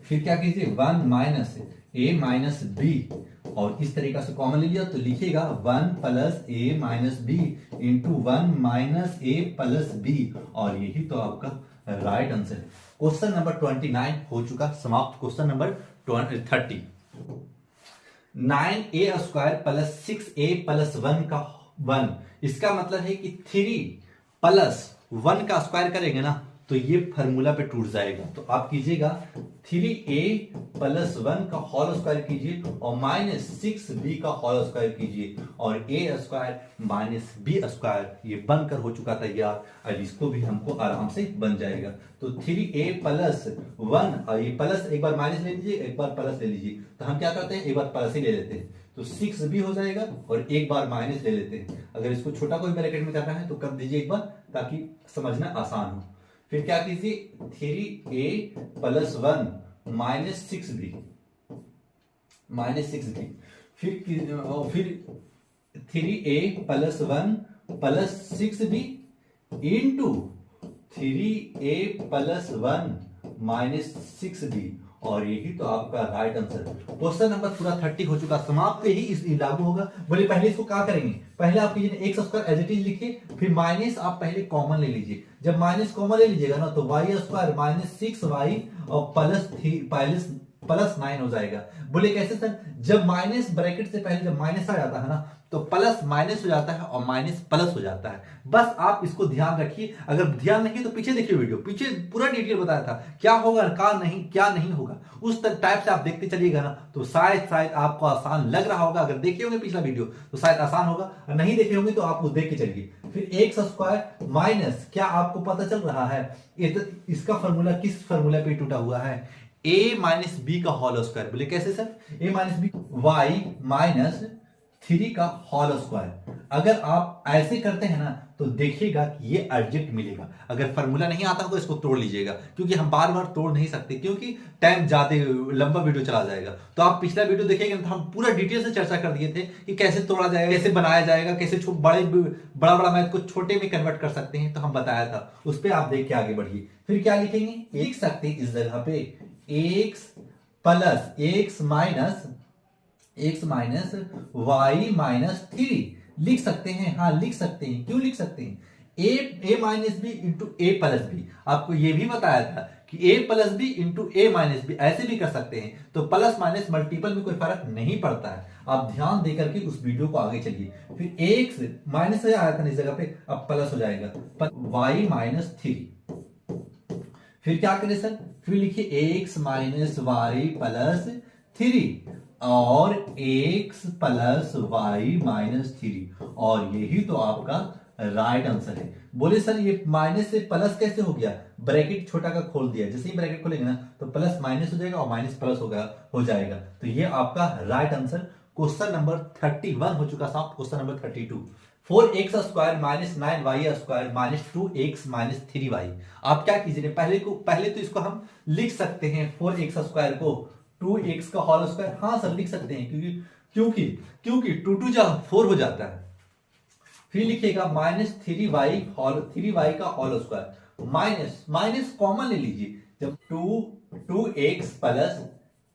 फिर क्या कीजिए, 1 माइनस ए माइनस बी, और इस तरीका से कॉमन ले लिया तो लिखिएगा 1 plus A minus B into 1 minus A plus B, और यही तो आपका राइट आंसर है। क्वेश्चन नंबर 29 हो चुका समाप्त। Question number 30, 9a square plus 6a plus 1 का 1, इसका मतलब है कि 3 प्लस 1 का स्क्वायर करेंगे ना तो ये फॉर्मूला पे टूट जाएगा। तो आप कीजिएगा 3a प्लस 1 का होल स्क्वायर कीजिए और माइनस 6b का होल स्क्वायर कीजिए, और a square minus b square ये बनकर हो चुका तैयार। अब इसको भी हमको आराम से बन जाएगा। तो 3a प्लस 1, और ये प्लस एक बार माइनस ले लीजिए, एक बार प्लस ले लीजिए, तो हम क्या करते हैं एक बार प्लस ही ले लेते हैं, तो 6b हो जाएगा, और एक बार माइनस ले लेते हैं। अगर इसको छोटा कोई ब्रैकेट में करना है तो कर दीजिए एक बार, ताकि समझना आसान हो। फिर क्या कीजिए, 3a प्लस 1 माइनस 6b, फिर 3a plus 1 plus 6b into 3a plus 1 minus 6b, और यही तो आपका राइट आंसर। क्वेश्चन नंबर पूरा 30 हो चुका समाप्त। ही इस लागू होगा। बोले पहले इसको क्या करेंगे, पहले आप x square as it is लिखिए, फिर माइनस आप पहले कॉमन ले लीजिए। जब माइनस कॉमन ले लीजिएगा ना तो वाई स्क्वायर माइनस 6y और +9 हो जाएगा। बोले कैसे सर? जब माइनस ब्रैकेट से पहले जब माइनस आ जाता है ना तो प्लस माइनस हो जाता है और माइनस प्लस हो जाता है। बस आप इसको ध्यान रखिए। अगर ध्यान नहीं तो पीछे देखिए वीडियो, पीछे पूरा डिटेल बताया था क्या होगा क्या नहीं होगा। उस टाइप से आप देखते चलिएगा ना तो शायद आपको आसान लग रहा होगा। अगर देखे होंगे पिछला वीडियो तो शायद आसान होगा, नहीं देखे होंगे तो आप वो देख के चलिए। फिर एक्स स्क्वायर माइनस, क्या आपको पता चल रहा है इसका फॉर्मूला किस फॉर्मूला पे टूटा हुआ है? a माइनस बी का होल स्क्वायर। बोले कैसे सर? a minus b y minus 3 का होल स्क्वायर। अगर आप ऐसे करते हैं ना तो देखिएगा कि ये एग्जैक्ट मिलेगा। अगर फॉर्मूला नहीं आता तो इसको तोड़ लीजिएगा, क्योंकि हम बार बार तोड़ नहीं सकते, क्योंकि टाइम ज्यादा लंबा वीडियो चला जाएगा। तो आप पिछला वीडियो देखेंगे तो हम पूरा डिटेल से चर्चा कर दिए थे कि कैसे तोड़ा जाएगा, कैसे बनाया जाएगा, कैसे बड़ा मैथ को छोटे में कन्वर्ट कर सकते हैं, तो हम बताया था। उस पर आप देख के आगे बढ़िए। फिर क्या लिखेंगे? लिख सकते हैं इस जगह पे x plus x minus Y minus 3 लिख सकते हैं। हाँ लिख सकते हैं। क्यों लिख सकते हैं? ए माइनस बी इंटू ए प्लस बी। आपको यह भी बताया था कि A plus B into A minus B ऐसे भी कर सकते हैं। तो प्लस माइनस मल्टीपल में कोई फर्क नहीं पड़ता है। आप ध्यान देकर के उस वीडियो को आगे चलिए। फिर एक्स माइनस आया था इस जगह पे, अब प्लस हो जाएगा वाई माइनस 3। फिर क्या करें सर? फिर लिखिए एक्स माइनस वाई प्लस 3 और x प्लस वाई माइनस 3, और यही तो आपका राइट आंसर है। बोले सर ये माइनस से प्लस कैसे हो गया? ब्रैकेट छोटा का खोल दिया, जैसे ही ब्रैकेट खोलेंगे ना तो प्लस माइनस हो जाएगा और माइनस प्लस हो जाएगा। तो ये आपका राइट आंसर क्वेश्चन नंबर 31 हो चुका साहब। Question number 32, 4x square minus 9y square minus 2x minus 3y। आप क्या कीजिए, पहले तो इसको हम लिख सकते हैं 4x स्क्वायर को 2x का होल स्क्वायर। हाँ सर लिख सकते हैं, क्योंकि 2 2 जा 4 हो जाता है। फिर लिखिएगा माइनस 3y का होल स्क्वायर, माइनस कॉमन ले लीजिए। जब 2x प्लस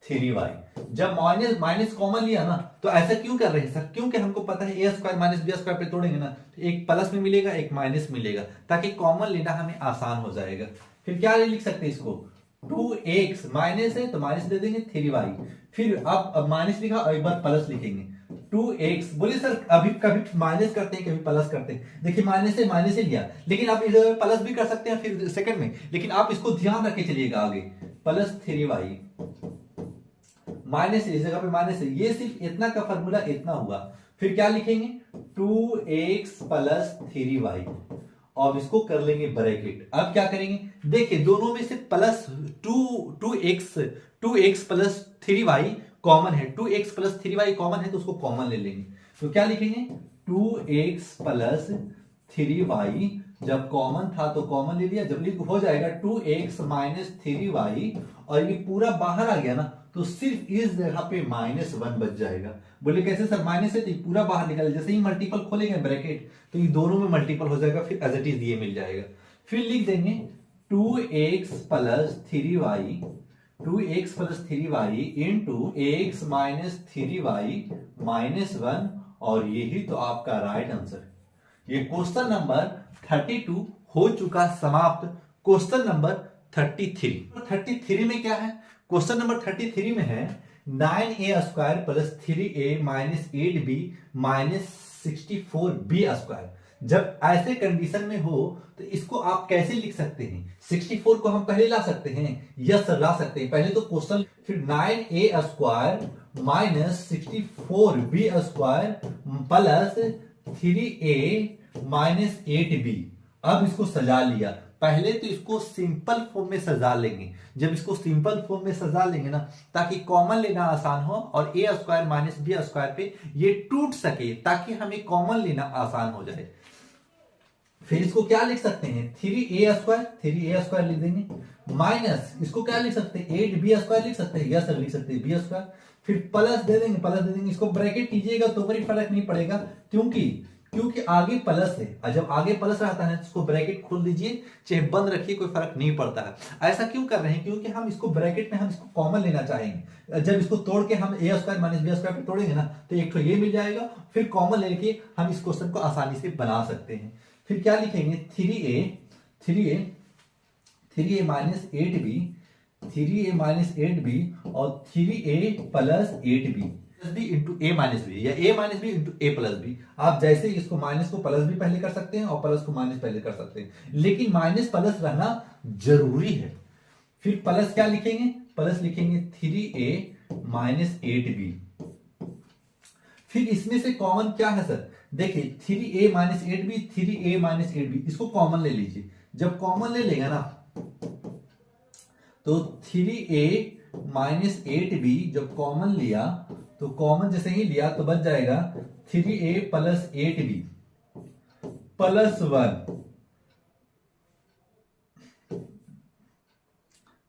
3y, जब माइनस कॉमन लिया ना तो ऐसा क्यों कर रहे हैं सर? क्योंकि हमको पता है A square minus B square पे तोड़ेंगे ना तो एक प्लस में मिलेगा एक माइनस मिलेगा, ताकि कॉमन लेना हमें आसान हो जाएगा। फिर क्या लिख सकते हैं इसको? 2x माइनस है तो माइनस दे देंगे 3y। फिर अब माइनस लिखा और एक बार प्लस लिखेंगे 2x। बोले सर अभी कभी माइनस करते हैं कभी प्लस करते हैं। देखिए माइनस से लिया, लेकिन आप इधर प्लस भी कर सकते हैं फिर सेकंड में, लेकिन आप इसको ध्यान रखे चलिएगा आगे। प्लस 3y माइनस इस जगह पे माइनस है, ये सिर्फ इतना का फॉर्मूला इतना हुआ। फिर क्या लिखेंगे? 2x प्लस 3y, और इसको कर लेंगे ब्रैकेट। अब क्या करेंगे? देखिए दोनों में से plus 2x plus 3y common है, 2x प्लस 3y कॉमन है तो उसको कॉमन ले लेंगे। तो क्या लिखेंगे? 2x प्लस 3y, जब कॉमन था तो कॉमन ले लिया, जब हो जाएगा 2x माइनस 3y और ये पूरा बाहर आ गया ना तो सिर्फ इस जगह पे -1 बच जाएगा। बोले कैसे सर? माइनस है तो पूरा बाहर निकल, जैसे ही मल्टीपल खोलेंगे ब्रैकेट तो ये दोनों में मल्टीपल हो जाएगा, फिर एज इट इज ये मिल जाएगा। फिर लिख देंगे 2x plus 3y into x minus 3y minus 1, और यही तो आपका राइट आंसर। ये क्वेश्चन नंबर 32 हो चुका समाप्त। क्वेश्चन नंबर 33 में क्या है? क्वेश्चन नंबर 33 में है 9a square plus 3a minus 8b minus 64b square. जब ऐसे कंडीशन में हो तो इसको आप कैसे लिख सकते हैं? 64 को हम पहले ला सकते हैं, यस ला सकते हैं। पहले तो क्वेश्चन, फिर 9a square minus 64b square plus 3a minus 8b। अब इसको सजा लिया। पहले तो इसको सिंपल फॉर्म में सजा लेंगे। जब इसको सिंपल फॉर्म में सजा लेंगे ना ताकि कॉमन लेना आसान हो और ए स्क्वायर माइनस बी स्क्वायर पे ये टूट सके, ताकि हमें कॉमन लेना आसान हो जाए। फिर इसको क्या लिख सकते हैं? 3a स्क्वायर लिख देंगे, माइनस इसको क्या लिख सकते हैं? 8b स्क्वायर लिख सकते हैं, यस लिख सकते हैं बी स्क्वायर। फिर प्लस दे देंगे, इसको ब्रैकेट कीजिएगा तो कोई फर्क नहीं पड़ेगा, क्योंकि आगे प्लस है। और जब आगे प्लस रहता है तो इसको ब्रैकेट खोल दीजिए चाहे बंद रखिए, कोई फर्क नहीं पड़ता है। ऐसा क्यों कर रहे हैं? क्योंकि हम इसको ब्रैकेट में हम इसको कॉमन लेना चाहेंगे। जब इसको तोड़ के हम ए स्क्वायर माइनस बी स्क्वायर पे तोड़ेंगे ना तो एक तो ये मिल जाएगा, फिर कॉमन लेके हम इस क्वेश्चन को आसानी से बना सकते हैं। फिर क्या लिखेंगे? 3a minus 8b 3a minus 8b और 3a plus 8b B into ए माइनस बी या A minus B into A plus B. आप जैसे इसको माइनस को प्लस भी पहले कर सकते हैं और प्लस को माइनस पहले कर सकते हैं, लेकिन माइनस प्लस रहना जरूरी है। फिर प्लस क्या लिखेंगे, प्लस लिखेंगे 3a माइनस 8b। फिर इसमें से कॉमन क्या है सर, देखिए 3a minus 8b, 3a minus 8b, इसको कॉमन ले लीजिए। जब कॉमन ले लेगा ना तो 3a माइनस 8b जब कॉमन लिया तो कॉमन जैसे ही लिया तो बच जाएगा 3a प्लस 8b प्लस 1।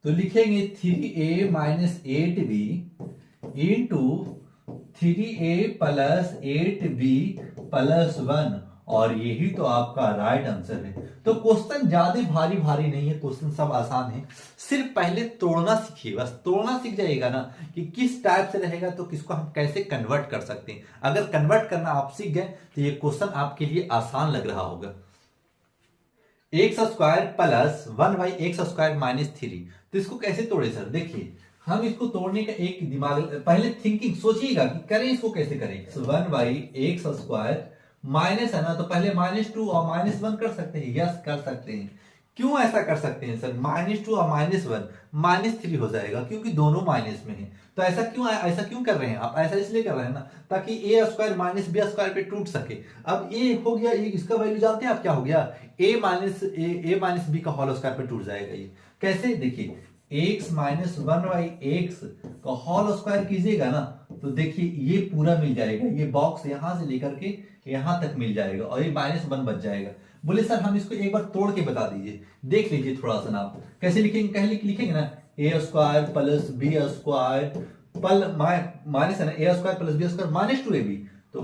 तो लिखेंगे 3a minus 8b into 3a plus 8b plus 1, और यही तो आपका राइट आंसर है। तो क्वेश्चन ज्यादा भारी भारी नहीं है, क्वेश्चन सब आसान है। सिर्फ पहले तोड़ना सीखिए, बस तोड़ना सीख जाइएगा ना कि किस टाइप से रहेगा तो किसको हम कैसे कन्वर्ट कर सकते हैं। अगर कन्वर्ट करना आप सीख गए तो ये क्वेश्चन आपके लिए आसान लग रहा होगा। X square plus 1/x² minus 3, तो इसको कैसे तोड़े सर, देखिए हम इसको तोड़ने का एक दिमाग पहले थिंकिंग सोचिएगा कि करें इसको कैसे करें। 1/x² माइनस है ना, तो पहले -2 और -1 कर सकते हैं, यस कर सकते हैं। क्यों ऐसा कर सकते हैं सर, -2 और -1 -3 हो जाएगा क्योंकि दोनों माइनस में है। तो ऐसा क्यों कर रहे हैं आप, ऐसा इसलिए कर रहे हैं ना ताकि a² माइनस b² पे टूट सके। अब a हो गया, इसका वैल्यू जानते हैं आप क्या हो गया, a माइनस b का होल स्क्वायर पे टूट जाएगा। ये कैसे, देखिए x माइनस 1/x का होल स्क्वायर कीजिएगा ना तो देखिए ये पूरा मिल जाएगा, ये बॉक्स यहां से लेकर के यहां तक मिल जाएगा और ये -1 बच जाएगा। बोले सर हम इसको एक बार तोड़ के बता दीजिए, देख लीजिए थोड़ा सा ना आप कैसे लिखेंगे, पहले लिखेंगे ना a² प्लस b² माइनस है ना a² प्लस b² -2ab, तो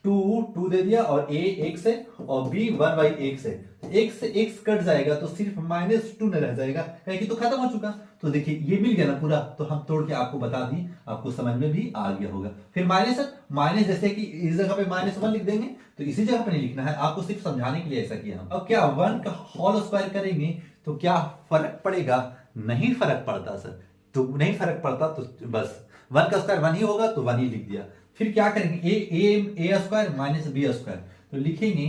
-2 दे दिया और a x है और b 1/x है, x से x कट जाएगा तो सिर्फ -2 न रह जाएगा, कि तो खत्म हो चुका। तो देखिए ये मिल गया ना पूरा, तो हम तोड़ के आपको बता दिए, आपको समझ में भी आ गया होगा। फिर माइनस जैसे कि इस जगह पे -1 लिख देंगे तो इसी जगह पे नहीं लिखना है, आपको सिर्फ समझाने के लिए ऐसा किया हम। अब क्या 1 का होल स्क्वायर करेंगे तो क्या फर्क पड़ेगा, नहीं फर्क पड़ता सर, तो नहीं फर्क पड़ता तो बस 1 का स्क्वायर 1 ही होगा तो 1 ही लिख दिया। फिर क्या करेंगे a² माइनस b², तो लिखेंगे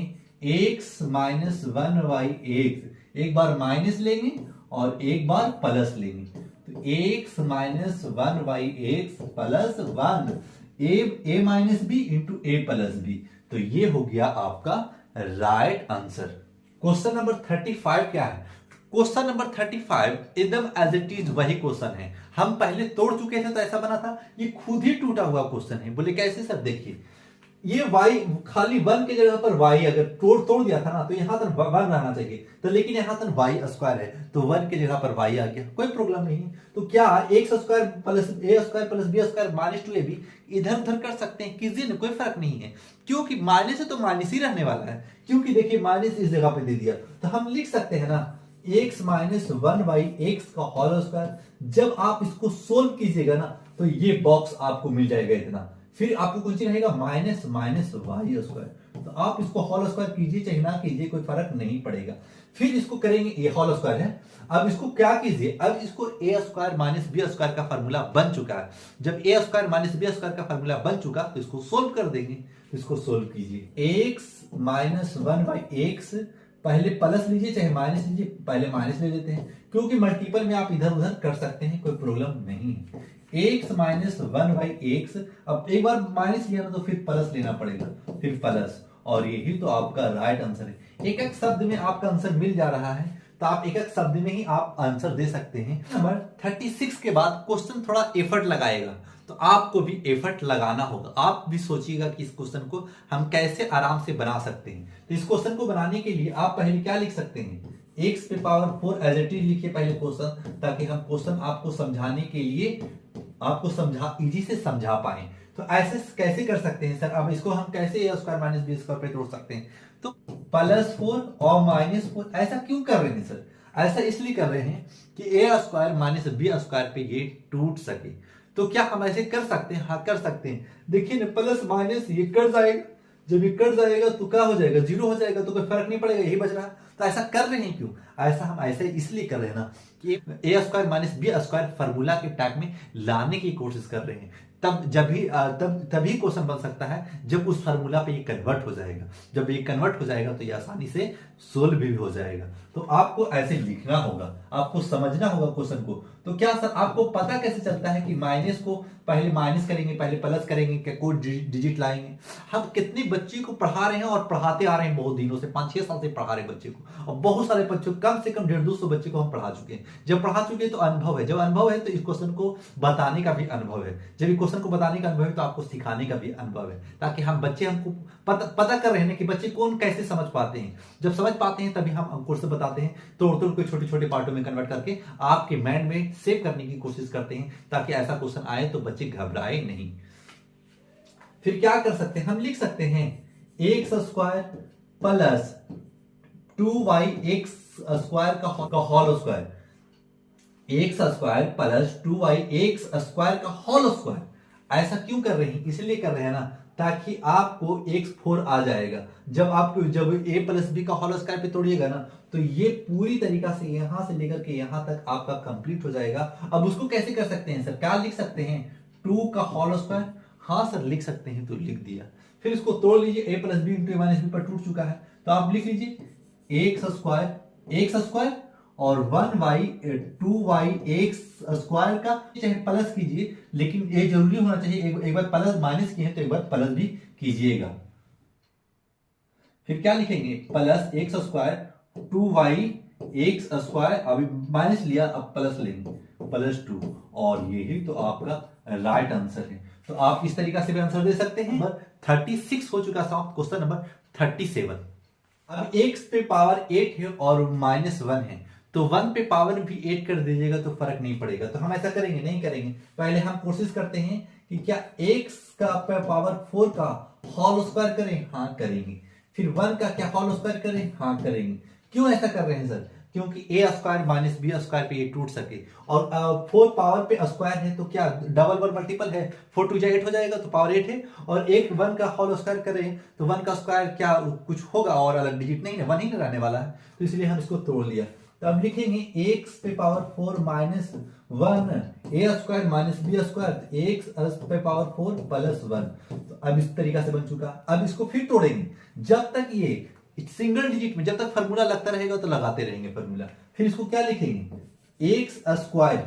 x माइनस 1/x, एक बार माइनस लेंगे और एक बार प्लस लेंगे, तो x minus 1/x plus 1 a minus b into a plus b, तो ये हो गया आपका राइट आंसर। क्वेश्चन नंबर 35 क्या है, क्वेश्चन नंबर 35 एकदम एज इट इज वही क्वेश्चन है, हम पहले तोड़ चुके थे तो ऐसा बना था, ये खुद ही टूटा हुआ क्वेश्चन है। बोले कैसे सर, देखिए ये y खाली 1 की जगह पर y अगर तोड़ दिया था ना तो यहां तक 1 रहना चाहिए, तो लेकिन यहां तक y² है तो 1 की जगह पर y आ गया, कोई प्रॉब्लम नहीं। तो क्या x² plus a² plus b² -2ab इधर उधर कर सकते हैं, किसी ने कोई फर्क नहीं है, क्योंकि माइनस है तो माइनस ही रहने वाला है, क्योंकि देखिए माइनस इस जगह पे दे दिया तो हम लिख सकते हैं ना x माइनस 1/x का होल स्क्वायर। जब आप इसको सोल्व कीजिएगा ना तो ये बॉक्स आपको मिल जाएगा इतना, फिर आपको कौन सी रहेगा -y², तो आप इसको होल स्क्वायर कीजिए चाहे ना कीजिए कोई फर्क नहीं पड़ेगा। फिर इसको करेंगे, ये होल स्क्वायर है, अब इसको क्या कीजिए, अब इसको a² माइनस b² का फार्मूला बन चुका है, जब a² माइनस b² का फार्मूला बन चुका तो इसको सोल्व कर देंगे, तो इसको सोल्व कीजिए। x माइनस 1/x, पहले प्लस लीजिए चाहे माइनस लीजिए, पहले माइनस ले लेते हैं क्योंकि मल्टीपल में आप इधर उधर कर सकते हैं, कोई प्रॉब्लम नहीं है। x माइनस 1/x, अब एक बार माइनस लिया ना तो फिर प्लस लेना पड़ेगा, फिर प्लस, और यही तो आपका राइट आंसर है। एक एक शब्द में आपका आंसर मिल जा रहा है, तो आप एक एक शब्द में ही आप आंसर दे सकते हैं। नंबर 36 के बाद क्वेश्चन थोड़ा एफर्ट लगाएगा, तो आपको भी एफर्ट लगाना होगा, आप भी सोचिएगा कि इस क्वेश्चन को हम कैसे आराम से बना सकते हैं। तो इस क्वेश्चन को बनाने के लिए आप पहले क्या लिख सकते हैं, x पे पावर 4 एज इट इज लिखिए पहले क्वेश्चन, ताकि हम क्वेश्चन आपको समझाने के लिए आपको इजी से समझा पाए। तो ऐसे कैसे कर सकते हैं सर, अब इसको हम कैसे a² माइनस b² पे तोड़ सकते हैं, तो +4 और -4, ऐसा क्यों कर रहे हैं सर, ऐसा इसलिए कर रहे हैं कि a² माइनस b² पे ये टूट सके। तो क्या हम ऐसे कर सकते हैं, हाँ कर सकते हैं। देखिए ना प्लस माइनस ये कट जाएगा जब ये कट जाएगा तो क्या हो जाएगा, जीरो हो जाएगा, तो कोई फर्क नहीं पड़ेगा, यही बच रहा। तो ऐसा कर रहे हैं क्यों, ऐसा हम ऐसे इसलिए कर रहे हैं ना कि A square minus B square formula के टाइप में लाने की कोशिश कर रहे हैं। तभी क्वेश्चन बन सकता है जब उस फार्मूला पे ये कन्वर्ट हो जाएगा। जब ये कन्वर्ट हो जाएगा तो ये आसानी से सोल्व भी हो जाएगा। तो आपको ऐसे लिखना होगा, आपको समझना होगा क्वेश्चन को। तो क्या सर आपको पता कैसे चलता है कि माइनस को पहले माइनस करेंगे, पहले प्लस करेंगे, क्या कोई डिजिट लाएंगे? हम कितने बच्चे को पढ़ा रहे हैं और पढ़ाते आ रहे हैं बहुत दिनों से, 5-6 साल से पढ़ा रहे हैं बच्चे को, और बहुत सारे बच्चों, कम से कम 150-200 बच्चे को हम पढ़ा चुके हैं। जब पढ़ा चुके हैं तो अनुभव है, जब अनुभव है तो इस क्वेश्चन को बताने का भी अनुभव है, जब इस क्वेश्चन को बताने का अनुभव है तो आपको सिखाने का भी अनुभव है, ताकि हम बच्चे, हमको पता कर रहे हैं कि बच्चे कौन कैसे समझ पाते हैं। जब समझ पाते हैं तभी हम कोर्स बताते हैं, तोड़ के छोटे छोटे पार्टों में कन्वर्ट करके आपके माइंड में सेव करने की कोशिश करते हैं, ताकि ऐसा क्वेश्चन आए तो बच्चे घबराए नहीं। फिर क्या कर सकते हैं, हम लिख सकते हैं X square plus 2y X square का whole square, X square plus 2y X square का होल स्क्वायर। ऐसा क्यों कर रहे हैं, इसलिए कर रहे हैं ना ताकि आपको x4 आ जाएगा। जब a प्लस बी का होल स्क्वायर पे तोड़िएगा ना तो ये पूरी तरीका से यहां से लेकर के यहां तक आपका कंप्लीट हो जाएगा। अब उसको कैसे कर सकते हैं सर, क्या लिख सकते हैं, 2 का होल स्क्वायर, हाँ सर लिख सकते हैं, तो लिख दिया। फिर इसको तोड़ लीजिए, a plus B into A minus B पर टूट चुका है, तो आप लिख लीजिए एक्स स्क्वायर और 1y 2y एक्स स्क्वायर का चाहे प्लस कीजिए, लेकिन ये जरूरी होना चाहिए, एक बार प्लस माइनस किए तो एक बार प्लस भी कीजिएगा। फिर क्या लिखेंगे, plus x square 2y X square, अभी माइनस लिया अब प्लस लेंगे, प्लस 2, और यही तो आपका राइट आंसर है। तो आप इस तरीका से भी आंसर दे सकते हैं। नंबर 36 हो चुका समाप्त, क्वेश्चन नंबर 37। अब x पे पावर 8 है और -1 है, तो 1 पे पावर भी 8 कर दीजिएगा तो फर्क नहीं पड़ेगा। तो हम ऐसा करेंगे नहीं करेंगे, पहले हम कोशिश करते हैं कि क्या x का पावर 4 का होल स्क्वायर करें, हाँ करेंगे। फिर 1 का क्या होल स्क्वायर करें, हाँ करेंगे। क्यों ऐसा कर रहे हैं सर, क्योंकि a square minus B square पे ये टूट सके, और 4 पावर पे स्क्वायर है तो क्या डबल मल्टीपल है, 4 2 8 हो जाएगा तो पावर 8 है, और 1 का होल स्क्वायर करें तो 1 का स्क्वायर क्या कुछ होगा और अलग डिजिट नहीं है, 1 ही रहने वाला है, तो इसलिए हम इसको तोड़ लिया। तो अब लिखेंगे x पे power 4 minus 1 a square minus B square, x पे पावर 4 प्लस 1। तो अब इस तरीका से बन चुका। अब इसको फिर तोड़ेंगे, जब तक ये सिंगल डिजिट में, जब तक फार्मूला लगता रहेगा तो लगाते रहेंगे फार्मूला। फिर इसको क्या लिखेंगे, एक्स स्क्वायर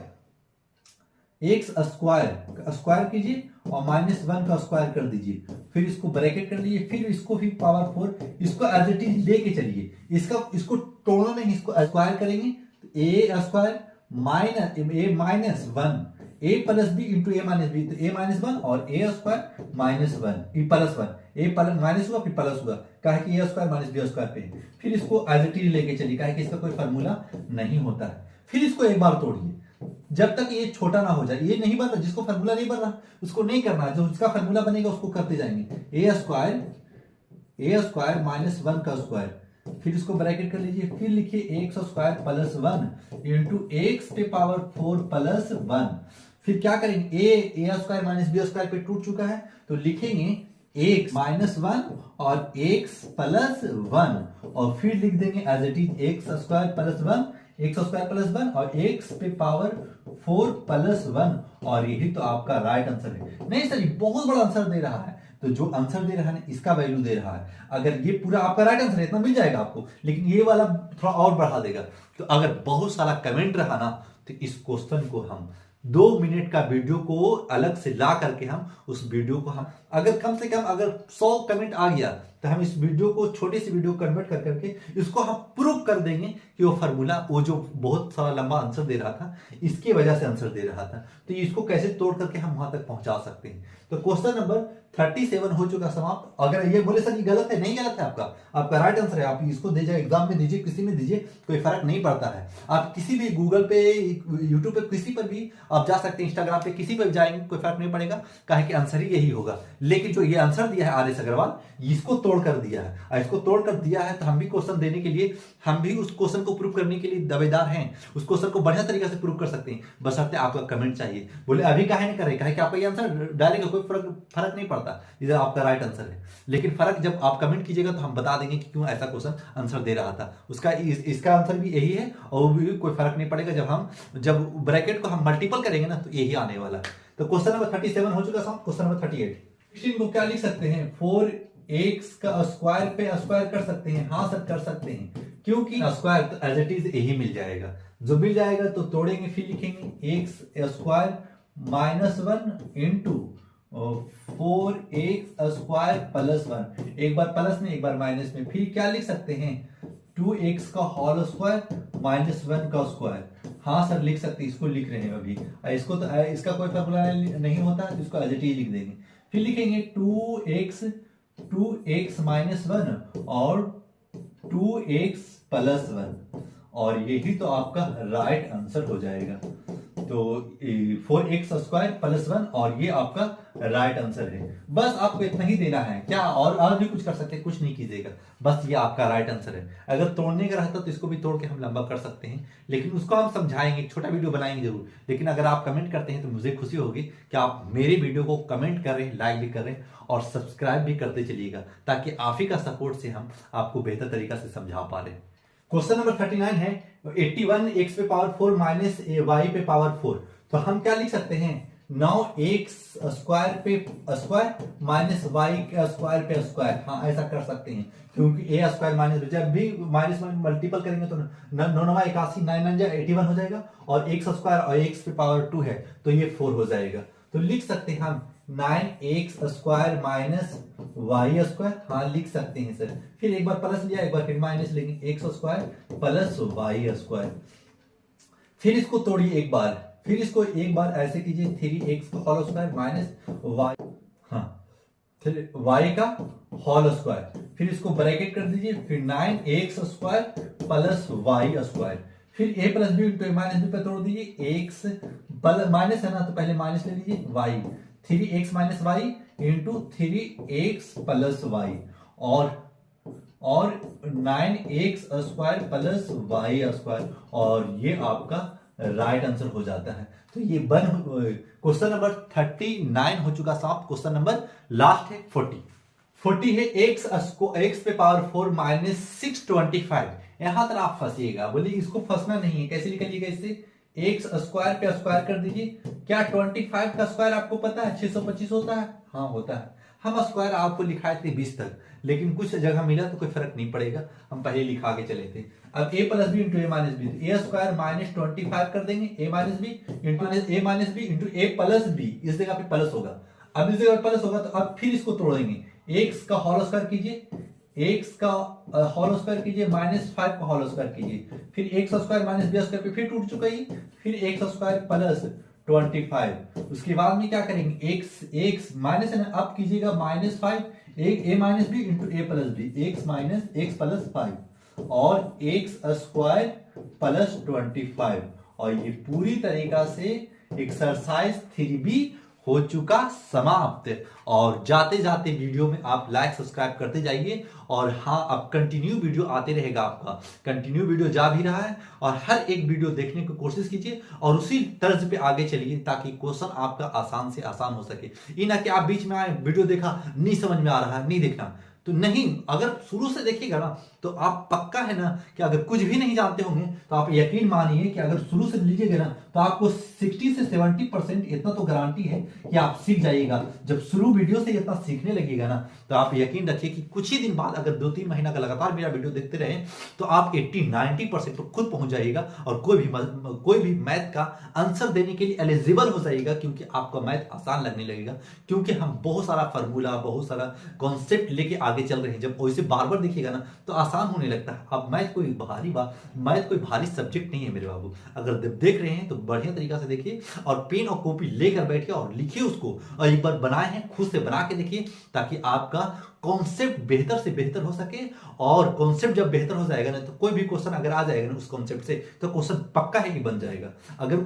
कीजिए और -1 का स्क्वायर कर दीजिए, फिर इसको ब्रैकेट कर लीजिए, फिर इसको भी पावर 4, इसको एज इट इज लेके चलिए, इसको तोड़ना नहीं, इसको स्क्वायर करेंगे तो A square minus 1 a plus B into A minus B, तो a माइनस 1 और a square minus 1 plus 1, a minus हुआ फिर प्लस हुआ, कहा कि a square minus B square पे। फिर इसको एज इट इज लेके चलिए, कहा कि इसका कोई फार्मूला नहीं होता है। फिर इसको एक बार तोड़िए जब तक ये छोटा ना हो जाए, ये नहीं बन रहा, जिसको फार्मूला नहीं बन रहा उसको नहीं करना, जो उसका फार्मूला बनेगा उसको करते जाएंगे। a स्क्वायर माइनस 1 का स्क्वायर, फिर इसको ब्रैकेट कर लीजिए, फिर लिखिए x square plus 1 into x पे पावर 4 प्लस 1। फिर क्या करेंगे, ए स्क्वायर माइनस बी स्क्वायर पे टूट चुका है, तो लिखेंगे एक्स माइनस 1 और एक्स प्लस 1, और फिर लिख देंगे as it is x square plus 1, x square plus 1 और एक्स पे पावर 4 प्लस 1, और यही तो आपका राइट आंसर है। नहीं सर, ये बहुत बड़ा आंसर दे रहा है, तो जो आंसर दे रहा है इसका वैल्यू दे रहा है। अगर ये पूरा आपका राइट आंसर है इतना मिल जाएगा आपको, लेकिन ये वाला थोड़ा और बढ़ा देगा। तो अगर बहुत सारा कमेंट रहा ना तो इस क्वेश्चन को हम 2 मिनट का वीडियो को अलग से ला करके हम उस वीडियो को हम अगर कम से कम अगर 100 कमेंट आ गया तो हम इस वीडियो को छोटी सी वीडियो कन्वर्ट कर करके इसको हम प्रूव कर देंगे कि वो फार्मूला, वो जो बहुत सारा लंबा आंसर दे रहा था इसकी वजह से आंसर दे रहा था, तो इसको कैसे तोड़ करके हम वहां तक पहुंचा सकते हैं। तो क्वेश्चन नंबर 37 हो चुका समाप्त। अगर ये बोले सर ये गलत है, नहीं गलत है, आपका राइट आंसर है। आप इसको दीजिए, एग्जाम में दीजिए, किसी में दीजिए, कोई फर्क नहीं पड़ता है। आप किसी भी गूगल पे, यूट्यूब पे, किसी पर भी आप जा सकते हैं, इंस्टाग्राम पे किसी पर भी जाएंगे कोई फर्क नहीं पड़ेगा, काहे कि आंसर ही यही होगा लेकिन जो ये आंसर दिया है आर एस अग्रवाल इसको तोड़ कर दिया है, और इसको तोड़ कर दिया है तो हम भी क्वेश्चन देने के लिए, हम भी उस क्वेश्चन को प्रूव करने के लिए दावेदार हैं, उस क्वेश्चन को बढ़िया तरीके से प्रूव कर सकते हैं, बशर्ते आपका कमेंट चाहिए। बोले अभी काहे नहीं करे, कहे कि आपका ये आंसर डालेगा कोई फर्क नहीं पड़ता, इधर आपका राइट आंसर है, लेकिन फर्क जब आप कमेंट कीजिएगा तो हम बता देंगे कि क्यों ऐसा क्वेश्चन आंसर दे रहा था, उसका इसका आंसर भी यही है, और भी कोई फर्क नहीं पड़ेगा। जब ब्रैकेट को हम मल्टीपल करेंगे ना तो यही आने वाला है। तो क्वेश्चन नंबर 37 हो चुका साहब। क्वेश्चन नंबर 38 16 को क्या लिख सकते हैं, 4x का स्क्वायर पे स्क्वायर कर सकते हैं, हाँ सर कर सकते हैं, क्योंकि स्क्वायर तो एज इट इज यही मिल जाएगा, जो मिल जाएगा तो तोड़ेंगे, फिर लिखेंगे x square minus 1 into 4x square plus 1, एक बार प्लस में एक बार माइनस में, फिर क्या लिख सकते हैं 2x का होल स्क्वायर माइनस 1 का स्क्वायर, हाँ सर लिख सकते हैं, इसको लिख रहे हैं अभी, इसको तो इसका कोई फॉर्मूला नहीं होता तो इसको एज इट इज लिख देंगे, फिर लिखेंगे 2x माइनस 1 और 2x प्लस 1, और यही तो आपका राइट आंसर हो जाएगा। तो 4x स्क्वायर प्लस 1 और ये आपका राइट आंसर है। बस आपको इतना ही देना है, क्या और भी कुछ कर सकते हैं, कुछ नहीं कीजिएगा, बस ये आपका राइट आंसर है। अगर तोड़ने का रहता तो इसको भी तोड़ के हम लंबा कर सकते हैं, लेकिन उसको हम समझाएंगे, छोटा वीडियो बनाएंगे जरूर, लेकिन अगर आप कमेंट करते हैं तो मुझे खुशी होगी कि आप मेरे वीडियो को कमेंट कर रहे हैं, लाइक भी कर रहे हैं और सब्सक्राइब भी करते चलिएगा, ताकि आप ही का सपोर्ट से हम आपको बेहतर तरीका से समझा पा रहे हैं। क्वेश्चन नंबर 39 है 81 x पे पावर 4 माइनस y पे पावर 4, तो हम क्या लिख सकते हैं 9 x स्क्वायर पे स्क्वायर माइनस y के स्क्वायर पे स्क्वायर, हाँ ऐसा कर सकते हैं, क्योंकि a स्क्वायर माइनस, जब भी माइनस में मल्टीपल करेंगे तो 9 81 9 81 हो जाएगा, और x स्क्वायर और x पे पावर 2 है तो ये 4 हो जाएगा, तो लिख सकते हैं हम 9x square minus y square, हाँ लिख सकते हैं सर, फिर एक बार प्लस लिया एक बार फिर माइनस लेंगे, x square plus y square, फिर इसको तोड़िए एक बार, फिर इसको एक बार ऐसे कीजिए 3x का होल स्क्वायर माइनस y, हाँ फिर y का होल स्क्वायर, फिर इसको ब्रैकेट कर दीजिए, फिर 9x square plus y square, फिर a plus B into minus B पे तोड़ दीजिए, x माइनस है ना तो पहले माइनस ले लीजिए, y 3x minus y into 3x plus y, और 9x square plus Y square, और ये आपका राइट आंसर हो जाता है। तो ये क्वेश्चन नंबर 39 हो चुका साहब। क्वेश्चन नंबर लास्ट है 40 है x पे पावर 4 माइनस 625, यहां तक आप फंसिएगा, बोलिए इसको फंसना नहीं है, कैसे निकलिएगा इससे, एक्स स्क्वायर पे स्क्वायर कर दीजिए, क्या 25 का स्क्वायर आपको पता है 625 होता है, हाँ होता है, हम स्क्वायर आपको लिखाए थे 20 तक, लेकिन कुछ जगह मिला तो कोई फर्क नहीं पड़ेगा, हम पहले लिखा के चले थे। अब a plus B into A minus B, a square minus 25 कर देंगे, a minus B into A plus b, इस जगह पे प्लस होगा, अब इस जगह प्लस होगा तो अब फिर इसको तोड़ेंगे, एक्स का होल स्क्वायर कीजिए, एक्स का होल स्क्वायर कीजिए माइनस 5 का होल स्क्वायर कीजिए, फिर x square minus B square पे फिर टूट चुका ही, फिर एक्स स्क्वायर प्लस 25, उसके बाद में क्या करेंगे एक्स माइनस है ना, अब कीजिएगा minus 5 A minus B into A plus B, X minus X plus 5 और एक्स स्क्वायर प्लस 25, और ये पूरी तरीका से एक्सरसाइज 3B हो चुका समाप्त। और जाते जाते वीडियो में आप लाइक सब्सक्राइब करते जाइए, और हाँ अब कंटिन्यू वीडियो आते रहेगा, आपका कंटिन्यू वीडियो जा भी रहा है, और हर एक वीडियो देखने की कोशिश कीजिए और उसी तर्ज पे आगे चलिए, ताकि क्वेश्चन आपका आसान से आसान हो सके। ये ना कि आप बीच में आए वीडियो देखा नहीं समझ में आ रहा है नहीं देखना, तो नहीं, अगर शुरू से देखिएगा ना तो आप पक्का है ना कि अगर कुछ भी नहीं जानते होंगे तो आप यकीन मानिए कि अगर शुरू से लीजिएगा ना तो आपको 60 से 70% इतना तो गारंटी है कि आप सीख जाइएगा। जब शुरू वीडियो से इतना सीखने लगेगा ना तो आप यकीन रखिए कि कुछ ही दिन बाद अगर 2-3 महीना का लगातार मेरा वीडियो देखते रहे तो आप 80-90% तो खुद पहुंच जाइएगा, और कोई भी मैथ का आंसर देने के लिए एलिजिबल हो जाएगा, क्योंकि आपका मैथ आसान लगने लगेगा, क्योंकि हम बहुत सारा फार्मूला बहुत सारा कॉन्सेप्ट लेके आगे चल रहे हैं। जब वैसे बार बार देखिएगा ना तो आसान होने लगता है। अब मैथ कोई भारी सब्जेक्ट नहीं है मेरे बाबू, अगर देख रहे हैं तो बढ़िया तरीका से देखिए, और पेन और कॉपी लेकर बैठिए और लिखिए उसको, और एक बार बनाए हैं खुद से बना के देखिए, ताकि आपका कॉन्सेप्ट बेहतर से बेहतर हो सके। और कॉन्सेप्ट जब बेहतर हो जाएगा ना तो कोई भी क्वेश्चन अगर आ जाएगा ना उस कॉन्सेप्ट से, तो क्वेश्चन पक्का है कि बन जाएगा। अगर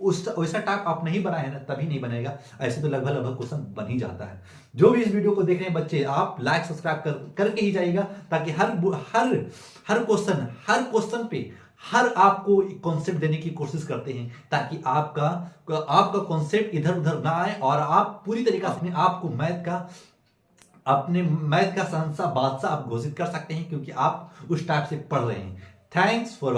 उस वैसा टाइप आप नहीं बनाए हैं ना, तभी नहीं बनेगा। ऐसे तो लगभग लगभग क्वेश्चन बन ही जाता है। जो भी इस वीडियो को देख रहे हैं बच्चे, आप लाइक सब्सक्राइब करके ही जाइएगा, ताकि हर क्वेश्चन पे हर आपको कॉन्सेप्ट देने की कोशिश करते हैं, ताकि आपका कॉन्सेप्ट इधर उधर ना आए और आप पूरी तरीके से आपको अपने मैथ का शहंशाह बादशाह आप घोषित कर सकते हैं, क्योंकि आप उस टाइप से पढ़ रहे हैं। Thanks for